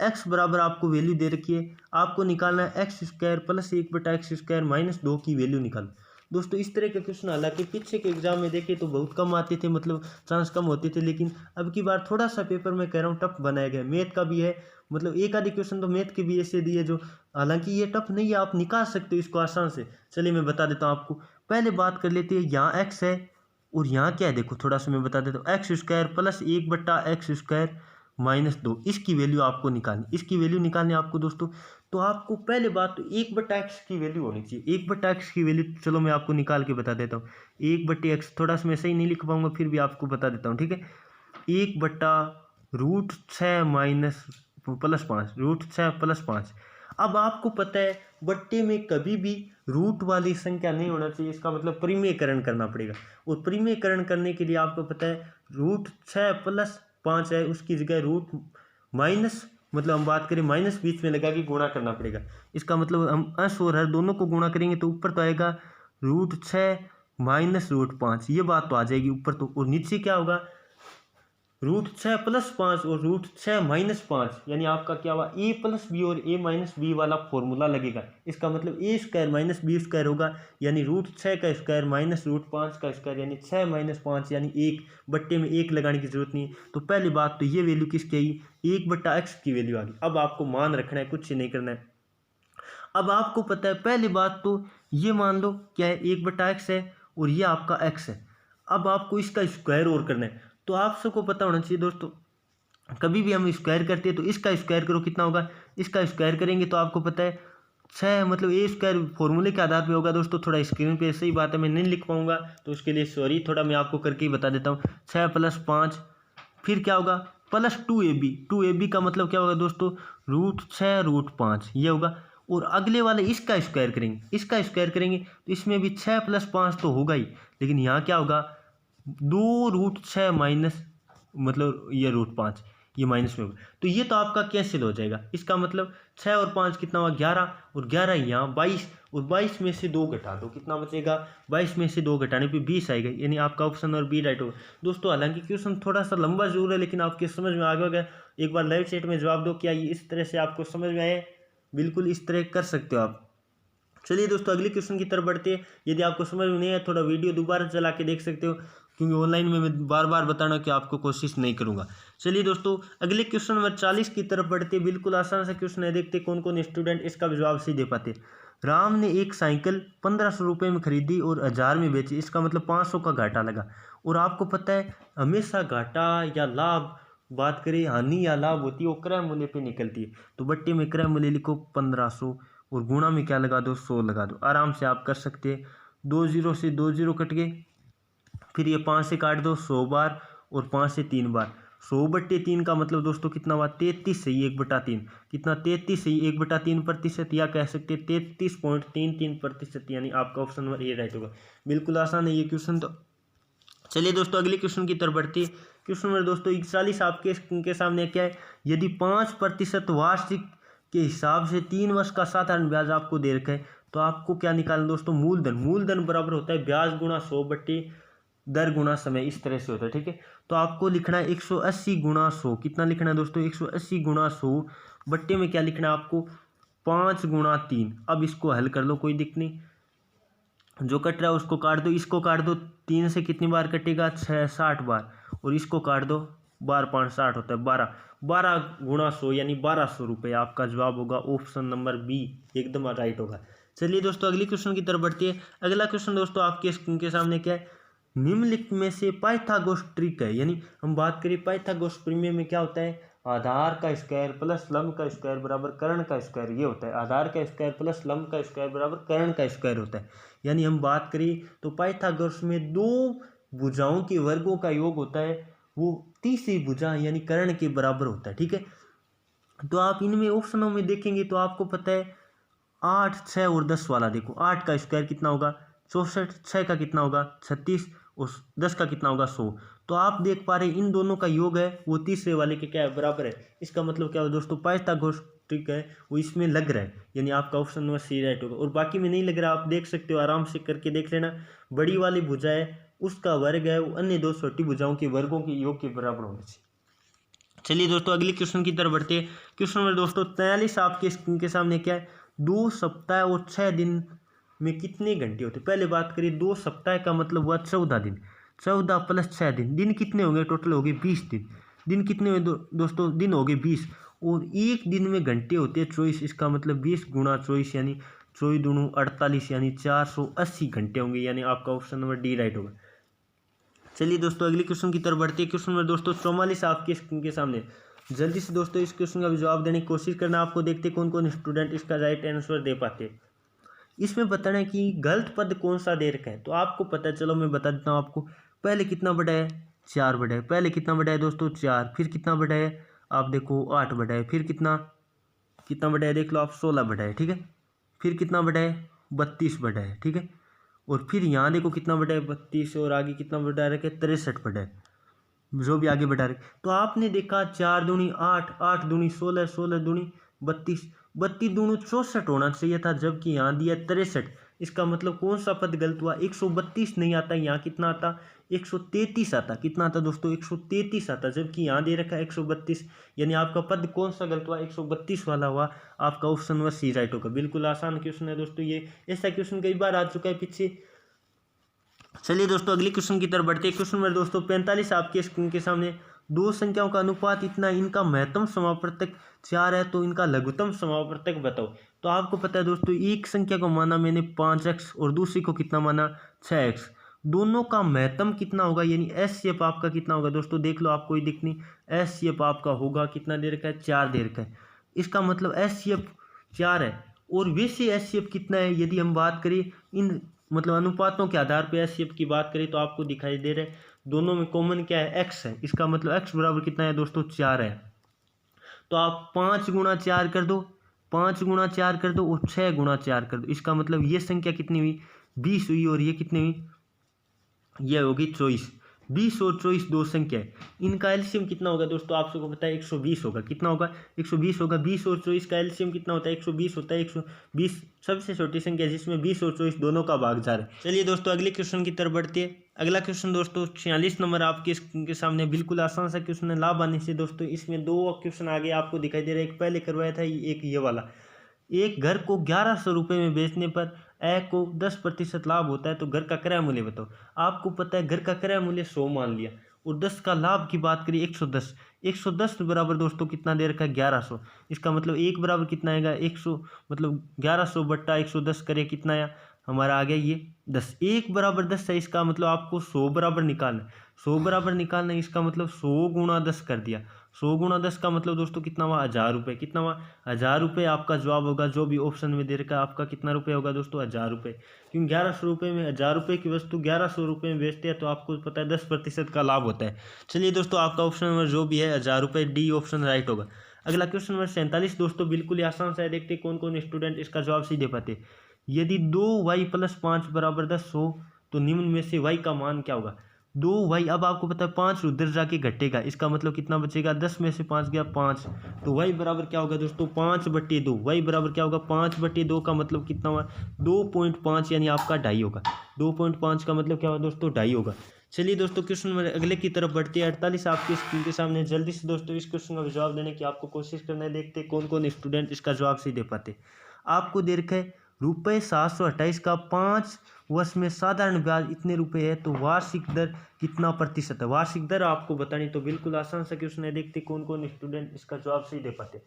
एक्स बराबर आपको वैल्यू दे रखी है, आपको निकालना है x square plus 1/x square minus 2 की वैल्यू निकालो। दोस्तों इस तरह के क्वेश्चन हालांकि पीछे के एग्जाम में देखे तो बहुत कम आते थे, मतलब चांस कम होते थे, लेकिन अब की बार थोड़ा सा पेपर में कह रहा हूँ टफ बनाया गया। मैथ का भी है, मतलब एक आधे क्वेश्चन तो मैथ के भी ऐसे दिए जो, हालांकि ये टफ नहीं है, आप निकाल सकते हो इसको आसान से। चलिए मैं बता देता हूँ आपको। पहले बात कर लेते हैं, यहाँ एक्स है, और यहाँ क्या है देखो, थोड़ा सा मैं बता देता हूँ, x square plus 1/x² minus 2, इसकी वैल्यू आपको निकालनी। इसकी वैल्यू निकालनी आपको दोस्तों, तो आपको पहले बात तो 1/x की वैल्यू होनी चाहिए। 1/x की वैल्यू चलो मैं आपको निकाल के बता देता हूँ। 1/x थोड़ा सा मैं सही नहीं लिख पाऊंगा, फिर भी आपको बता देता हूँ, ठीक है। 1/√6 माइनस +5, √6 + 5। अब आपको पता है बट्टे में कभी भी रूट वाली संख्या नहीं होना चाहिए, इसका मतलब परिमेयकरण करना पड़ेगा। और परिमेयकरण करने के लिए आपको पता है √6 + 5 है, उसकी जगह रूट माइनस, मतलब हम बात करें माइनस बीच में लगा के गुणा करना पड़ेगा। इसका मतलब हम अंश और हर दोनों को गुणा करेंगे तो ऊपर तो आएगा √6 माइनस √5, ये बात तो आ जाएगी ऊपर तो। और नीचे क्या होगा, √6 + 5 और √6 माइनस 5, यानी आपका क्या हुआ, a + b और a - b वाला फॉर्मूला लगेगा। इसका मतलब a² माइनस b² होगा, यानी √6 का स्क्वायर माइनस √5 का स्क्वायर, यानी 6 - 5 यानी 1, बट्टे में 1 लगाने की जरूरत नहीं है। तो पहली बात तो ये वैल्यू किसकी आई, 1/x की वैल्यू आ गई। अब आपको मान रखना है, कुछ नहीं करना है। अब आपको पता है पहली बात तो ये मान लो क्या है, 1/x है और ये आपका x है। अब आपको इसका स्क्वायर और करना है। तो आप सबको पता होना चाहिए दोस्तों, कभी भी हम स्क्वायर करते हैं तो इसका स्क्वायर करो, कितना होगा, इसका स्क्वायर करेंगे तो आपको पता है 6, मतलब a² फॉर्मूले के आधार पे होगा दोस्तों। थोड़ा स्क्रीन पे सही बात है मैं नहीं लिख पाऊंगा, तो उसके लिए सॉरी, थोड़ा मैं आपको करके ही बता देता हूँ। 6 + 5, फिर क्या होगा, +2ab। 2ab का मतलब क्या होगा दोस्तों, √6 √5 ये होगा। और अगले वाले इसका स्क्वायर करेंगे, इसका स्क्वायर करेंगे तो इसमें भी 6 + 5 तो होगा ही, लेकिन यहाँ क्या होगा, 2√6 माइनस, मतलब ये √5, ये माइनस में होगा। तो ये तो आपका कैंसिल हो जाएगा। इसका मतलब 6 और 5 कितना हुआ, 11, और 11 यहाँ 22, और 22 में से 2 घटा दो, कितना बचेगा, 22 में से 2 घटाने पे 20 आएगा, यानी आपका ऑप्शन नंबर बी राइट होगा। दोस्तों हालांकि क्वेश्चन थोड़ा सा लंबा जरूर है, लेकिन आपके समझ में आ गया। एक बार लाइव चैट में जवाब दो, क्या ये इस तरह से आपको समझ में आए, बिल्कुल इस तरह कर सकते हो आप। चलिए दोस्तों अगले क्वेश्चन की तरफ बढ़ते हैं। यदि आपको समझ में नहीं आया, थोड़ा वीडियो दोबारा चला के देख सकते हो, क्योंकि ऑनलाइन में मैं बार बार बताना कि आपको कोशिश नहीं करूंगा। चलिए दोस्तों अगले क्वेश्चन नंबर 40 की तरफ बढ़ते हैं। बिल्कुल आसान सा क्वेश्चन है, देखते कौन कौन स्टूडेंट इसका भी जवाब सही दे पाते। राम ने एक साइकिल 1500 रुपये में खरीदी और 1000 में बेची, इसका मतलब 500 का घाटा लगा। और आपको पता है हमेशा घाटा या लाभ, बात करें हानि या लाभ होती है, वो क्रय मूल्य पे निकलती है। तो बट्टे में क्रय मूल्य लिखो 1500 और गुणा में क्या लगा दो, 100 लगा दो, आराम से आप कर सकते हैं। 2 0 से 2 0 कट गए, फिर ये 5 से काट दो 100 बार, और 5 से 3 बार। 100/3 का मतलब दोस्तों कितना हुआ, 33 सही 1/3, कितना 33 सही 1/3%, या कह सकते 33.33%, यानी आपका ऑप्शन नंबर ए राइट होगा। बिल्कुल आसान है ये क्वेश्चन। तो चलिए दोस्तों अगले क्वेश्चन की तरफ बढ़ती है। क्वेश्चन नंबर दोस्तों 41 आपके इनके सामने क्या है, यदि 5% वार्षिक के हिसाब से 3 वर्ष का साधारण ब्याज आपको दे रखा है, तो आपको क्या निकालना दोस्तों, मूलधन। मूलधन बराबर होता है ब्याज गुणा 100/दर गुणा समय, इस तरह से होता है, ठीक है। तो आपको लिखना है 180 × 100, कितना लिखना है दोस्तों, 180 × 100 बट्टे में क्या लिखना है आपको, 5 × 3। अब इसको हल कर लो, कोई दिक्कत नहीं, जो कट रहा है उसको काट दो, इसको काट दो, 3 से कितनी बार कटेगा, 6 60 बार, और इसको काट दो, 12 5 60 होता है 12, 12 × 100 यानी 1200 रुपये। आपका जवाब होगा ऑप्शन नंबर बी, एकदम राइट होगा। चलिए दोस्तों अगली क्वेश्चन की तरफ बढ़ती है। अगला क्वेश्चन दोस्तों आपके स्क्रीन के सामने क्या है, निम्नलिखित में से पाइथागोरस ट्रिक है, यानी हम बात करें पाइथागोरस प्रमेय में क्या होता है, आधार का स्क्वायर प्लस लंब का स्क्वायर बराबर कर्ण का स्क्वायर, ये होता है। आधार का स्क्वायर प्लस लंब का स्क्वायर बराबर कर्ण का स्क्वायर होता है। यानी हम बात करें तो पाइथागोरस में 2 भुजाओं के वर्गों का योग होता है, वो तीसरी भुजा यानी कर्ण के बराबर होता है, ठीक है। तो आप इनमें ऑप्शनों में देखेंगे तो आपको पता है 8 6 और 10 वाला देखो, 8 का स्क्वायर कितना होगा 64, 6 का कितना होगा 36, और 10 का कितना होगा 100। तो आप देख पा रहे हैं इन दोनों का योग है वो तीसरे वाले के क्या है, बराबर है। इसका मतलब क्या है दोस्तों, पाइथागोरस ट्रिक है वो इसमें लग रहा है, यानी आपका ऑप्शन नंबर सी राइट होगा। और बाकी में नहीं लग रहा, आप देख सकते हो, आराम से करके देख लेना। बड़ी वाली भुजा है उसका वर्ग है वो अन्य 2 छोटी भुजाओं के वर्गों के योग के बराबर होना चाहिए। चलिए दोस्तों अगले क्वेश्चन की तरफ बढ़ते हैं। क्वेश्चन नंबर दोस्तों 43 आपके स्क्रीन के सामने क्या है, 2 सप्ताह और 6 दिन में कितने घंटे होते हैं। पहले बात करिए 2 सप्ताह का मतलब हुआ 14 दिन, 14 + 6 दिन, दिन कितने होंगे, टोटल हो गए 20 दिन। दिन कितने हुए दोस्तों, दिन हो गए 20, और एक दिन में घंटे होते हैं 24, इसका मतलब 20 × 24 यानी 24 दूनी 48, यानी 480 घंटे होंगे, यानी आपका ऑप्शन नंबर डी राइट होगा। चलिए दोस्तों अगले क्वेश्चन की तरफ बढ़ते हैं। क्वेश्चन नंबर दोस्तों 44 आपके स्क्रीन के सामने। जल्दी से दोस्तों इस क्वेश्चन का भी जवाब देने की कोशिश करना। आपको देखते कौन कौन स्टूडेंट इसका राइट आंसर दे पाते। इसमें बताना है कि गलत पद कौन सा दे रखा है। तो आपको पता है, चलो मैं बता देता हूँ आपको। पहले कितना बड़ा है, 4 बड़ा है। पहले कितना बड़ा है दोस्तों, 4। फिर कितना बड़ा है, आप देखो 8 बड़ा है। फिर कितना कितना बड़ा है, देख लो आप, 16 बड़ा है, ठीक है। फिर कितना बड़ा है, 32 बड़ा है, ठीक है। और फिर यहाँ देखो कितना बड़ा है, 32, और आगे कितना बढ़ा रखे, 63 बड़ा है, जो भी आगे बढ़ा रहे। तो आपने देखा 4 दूनी 8, 8 दूनी 16, 16 दूनी 32, 32 दूनी 64 होना चाहिए था, जबकि यहाँ दिया 63। इसका मतलब कौन सा पद गलत हुआ, 132 नहीं आता, यहाँ कितना आता, 133 आता। कितना आता दोस्तों, 133 आता, जबकि यहाँ दे रखा है 132। यानी आपका पद कौन सा गलत हुआ, 132 वाला हुआ। आपका ऑप्शन नंबर सी राइट होगा। बिल्कुल आसान क्वेश्चन है दोस्तों ये। ऐसा क्वेश्चन कई बार आ चुका है पीछे। चलिए दोस्तों अगले क्वेश्चन की तरफ बढ़ते हैं। क्वेश्चन नंबर दोस्तों 45 आपके स्क्रीन के सामने। दो संख्याओं का अनुपात इतना, इनका महत्तम समापवर्तक 4 है, तो इनका लघुत्तम समापवर्तक बताओ। तो आपको पता है दोस्तों, एक संख्या को माना मैंने 5x और दूसरी को कितना माना, 6x। दोनों का महत्तम कितना होगा, यानी एस शेप आपका कितना होगा दोस्तों, देख लो आप, कोई दिक्कत नहीं। एस शेप आपका होगा कितना दे रखा है, 4 दे रखा है। इसका मतलब एस शेप 4 है। और वैसे एस शेप कितना है, यदि हम बात करें इन मतलब अनुपातों के आधार पर एस शेप की बात करें, तो आपको दिखाई दे रहा है दोनों में कॉमन क्या है, एक्स है। इसका मतलब एक्स बराबर कितना है दोस्तों, 4 है। तो आप 5 गुणा 4 कर दो, 5 गुणा 4 कर दो, और 6 गुणा 4 कर दो। इसका मतलब ये संख्या कितनी हुई, 20 हुई, और ये कितनी हुई, ये होगी 24। 20 और 24 दो संख्या है, इनका एलसीएम कितना होगा दोस्तों, आप सबको पता है 120 होगा। कितना होगा, 120 होगा। 20 और 24 का एलसीएम कितना होता है, 120 होता है। 120 सबसे छोटी संख्या जिसमें 20 और 24 दोनों का भाग जा रहा है। चलिए दोस्तों अगले क्वेश्चन की तरफ बढ़ते हैं। अगला क्वेश्चन दोस्तों 46 नंबर आपके के सामने। बिल्कुल आसान सा क्वेश्चन है, लाभ आने से दोस्तों। इसमें दो क्वेश्चन आगे आपको दिखाई दे रहा है, एक पहले करवाया था, एक ये वाला। एक घर को 1100 रुपये में बेचने पर ए को 10% लाभ होता है, तो घर का क्रय मूल्य बताओ। आपको पता है घर का क्रय मूल्य 100 मान लिया, और 10 का लाभ की बात करिए 110। 110 बराबर दोस्तों कितना दे रखा है, 1100। इसका मतलब एक बराबर कितना आएगा, 100 मतलब 1100 बट्टा 110 करे कितना आया हमारा, आ गया ये 10। एक बराबर 10 है, इसका मतलब आपको 100 बराबर निकालना है। 100 बराबर निकालना है, इसका मतलब 100 गुणा 10 कर दिया। 100 गुणा 10 का मतलब दोस्तों कितना हुआ, 1000 रुपये। कितना हुआ, 1000 रुपये आपका जवाब होगा। जो भी ऑप्शन में दे रखा है आपका कितना रुपये होगा दोस्तों, 1000 रुपये। क्योंकि 1100 रुपये में 1000 रुपये की वस्तु 1100 रुपये में बेचते हैं, तो आपको पता है 10% का लाभ होता है। चलिए दोस्तों आपका ऑप्शन नंबर जो भी है 1000 रुपये, डी ऑप्शन राइट होगा। अगला क्वेश्चन नंबर 47 दोस्तों, बिल्कुल ही आसान सा है। देखते कौन कौन स्टूडेंट इसका जवाब सही दे पाते। यदि 2y + 5 बराबर 10 हो, तो निम्न में से y का मान क्या होगा। 2y, अब आपको पता है 5 उधर जाके घटेगा, इसका मतलब कितना बचेगा, 10 में से 5 गया 5, तो y बराबर क्या होगा दोस्तों, 5/2। y बराबर क्या होगा, 5/2 का मतलब कितना हुआ, 2.5, यानी आपका 2.5 होगा। 2.5 का मतलब क्या हुआ दोस्तों, 2.5 होगा। चलिए दोस्तों क्वेश्चन नंबर अगले की तरफ बढ़ते हैं। 48 आपकी स्क्रीन के सामने। जल्दी से दोस्तों इस क्वेश्चन का जवाब देने की आपको कोशिश करना है। देखते कौन कौन स्टूडेंट इसका जवाब सही दे पाते। आपको दे रखा है रुपये 728 का 5 वर्ष में साधारण ब्याज इतने रुपए है, तो वार्षिक दर कितना प्रतिशत है। वार्षिक दर आपको बतानी, तो बिल्कुल आसान सा क्वेश्चन है। देखते कौन कौन स्टूडेंट इसका जवाब सही दे पाते।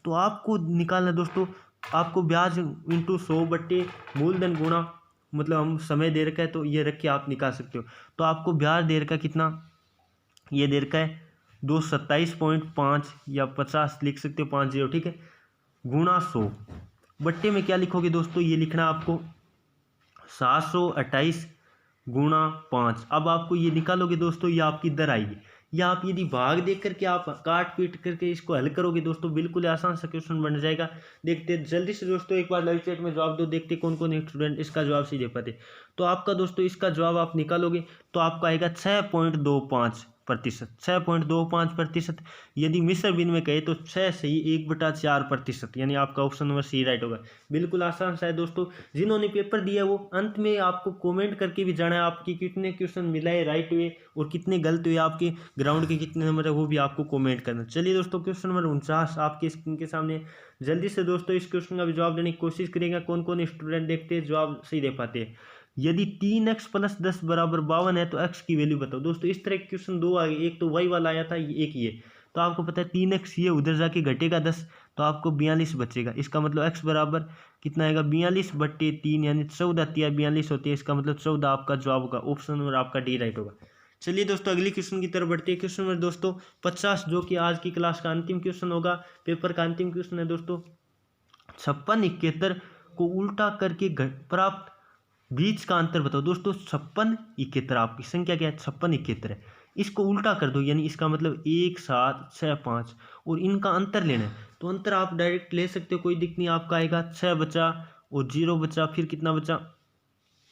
तो आपको निकालना दोस्तों, आपको ब्याज इंटू 100 बट्टे मूलधन गुणा, मतलब हम समय दे रखा है तो ये रख के आप निकाल सकते हो। तो आपको ब्याज दे रखा कितना, ये दे रखा है 227.5 या 50 लिख सकते हो, 50, ठीक है, गुणा 100 बट्टे में क्या लिखोगे दोस्तों, ये लिखना आपको 728 गुणा 5। अब आपको ये निकालोगे दोस्तों, ये आपकी दर आएगी। या आप यदि भाग देख करके आप काट पीट करके इसको हल करोगे दोस्तों, बिल्कुल आसान सा क्वेश्चन बन जाएगा। देखते जल्दी से दोस्तों एक बार लाइव चैट में जवाब दो। देखते कौन कौन स्टूडेंट इसका जवाब सही दे पाते। तो आपका दोस्तों इसका जवाब आप निकालोगे तो आपका आएगा 6.25%। 6.25%। यदि मिश्र बिन में कहे तो 6 से ही 1/4%, यानी आपका ऑप्शन नंबर सी राइट होगा। बिल्कुल आसान सा है दोस्तों। जिन्होंने पेपर दिया वो अंत में आपको कमेंट करके भी जाना है आपकी कितने क्वेश्चन मिलाए राइट हुए और कितने गलत हुए, आपके ग्राउंड के कितने नंबर है वो भी आपको कमेंट करना। चलिए दोस्तों क्वेश्चन नंबर 49 आपके स्क्रीन के सामने। जल्दी से दोस्तों इस क्वेश्चन का भी जवाब देने की कोशिश करेगा। कौन कौन स्टूडेंट देखते हैं जवाब सही दे पाते हैं। यदि 3x + 10 बराबर 52 है, तो x की वैल्यू बताओ। दोस्तों इस तरह के क्वेश्शन दो आ गए, एक तो y वाला आया था, एक ये। तो आपको पता है 3x ये उधर जाके घटेगा 10, तो आपको 42 बचेगा। इसका मतलब x बराबर कितना आएगा, 42/3, यानी 14 × 42 होती है। इसका मतलब 14 आपका जवाब होगा। ऑप्शन नंबर आपका डी राइट होगा। चलिए दोस्तों अगली क्वेश्चन की तरफ बढ़ते हैं। क्वेश्चन नंबर दोस्तों 50, जो कि आज की क्लास का अंतिम क्वेश्चन होगा, पेपर का अंतिम क्वेश्चन है दोस्तों। 56-71 को उल्टा करके प्राप्त बीच का अंतर बताओ। दोस्तों 56-71 आपकी संख्या क्या है, 56-71 है, इसको उल्टा कर दो, यानी इसका मतलब 1 7 6 5 और इनका अंतर लेना है। तो अंतर आप डायरेक्ट ले सकते हो, कोई दिक्कत नहीं, आपका आएगा 6 बचा और 0 बचा, फिर कितना बचा,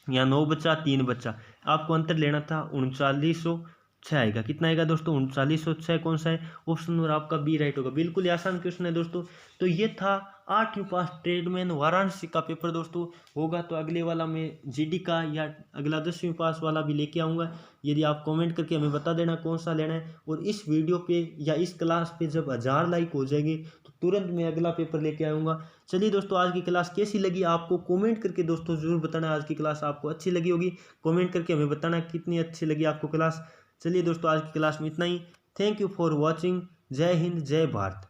यहाँ 9 बचा 3 बचा, आपको अंतर लेना था 3906 आएगा। कितना आएगा दोस्तों, 3906 कौन सा है, ऑप्शन नंबर आपका बी राइट होगा। बिल्कुल ही आसान क्वेश्चन है दोस्तों। तो ये था 8वीं पास ट्रेडमैन वाराणसी का पेपर दोस्तों। होगा तो अगले वाला मैं जीडी का या अगला 10वीं पास वाला भी लेके आऊँगा। यदि आप कमेंट करके हमें बता देना कौन सा लेना है, और इस वीडियो पे या इस क्लास पे जब 1000 लाइक हो जाएंगे तो तुरंत मैं अगला पेपर लेके आऊँगा। चलिए दोस्तों आज की क्लास कैसी लगी आपको कमेंट करके दोस्तों ज़रूर बताना। आज की क्लास आपको अच्छी लगी होगी, कमेंट करके हमें बताना कितनी अच्छी लगी आपको क्लास। चलिए दोस्तों आज की क्लास में इतना ही। Thank you for watching. जय हिंद, जय भारत।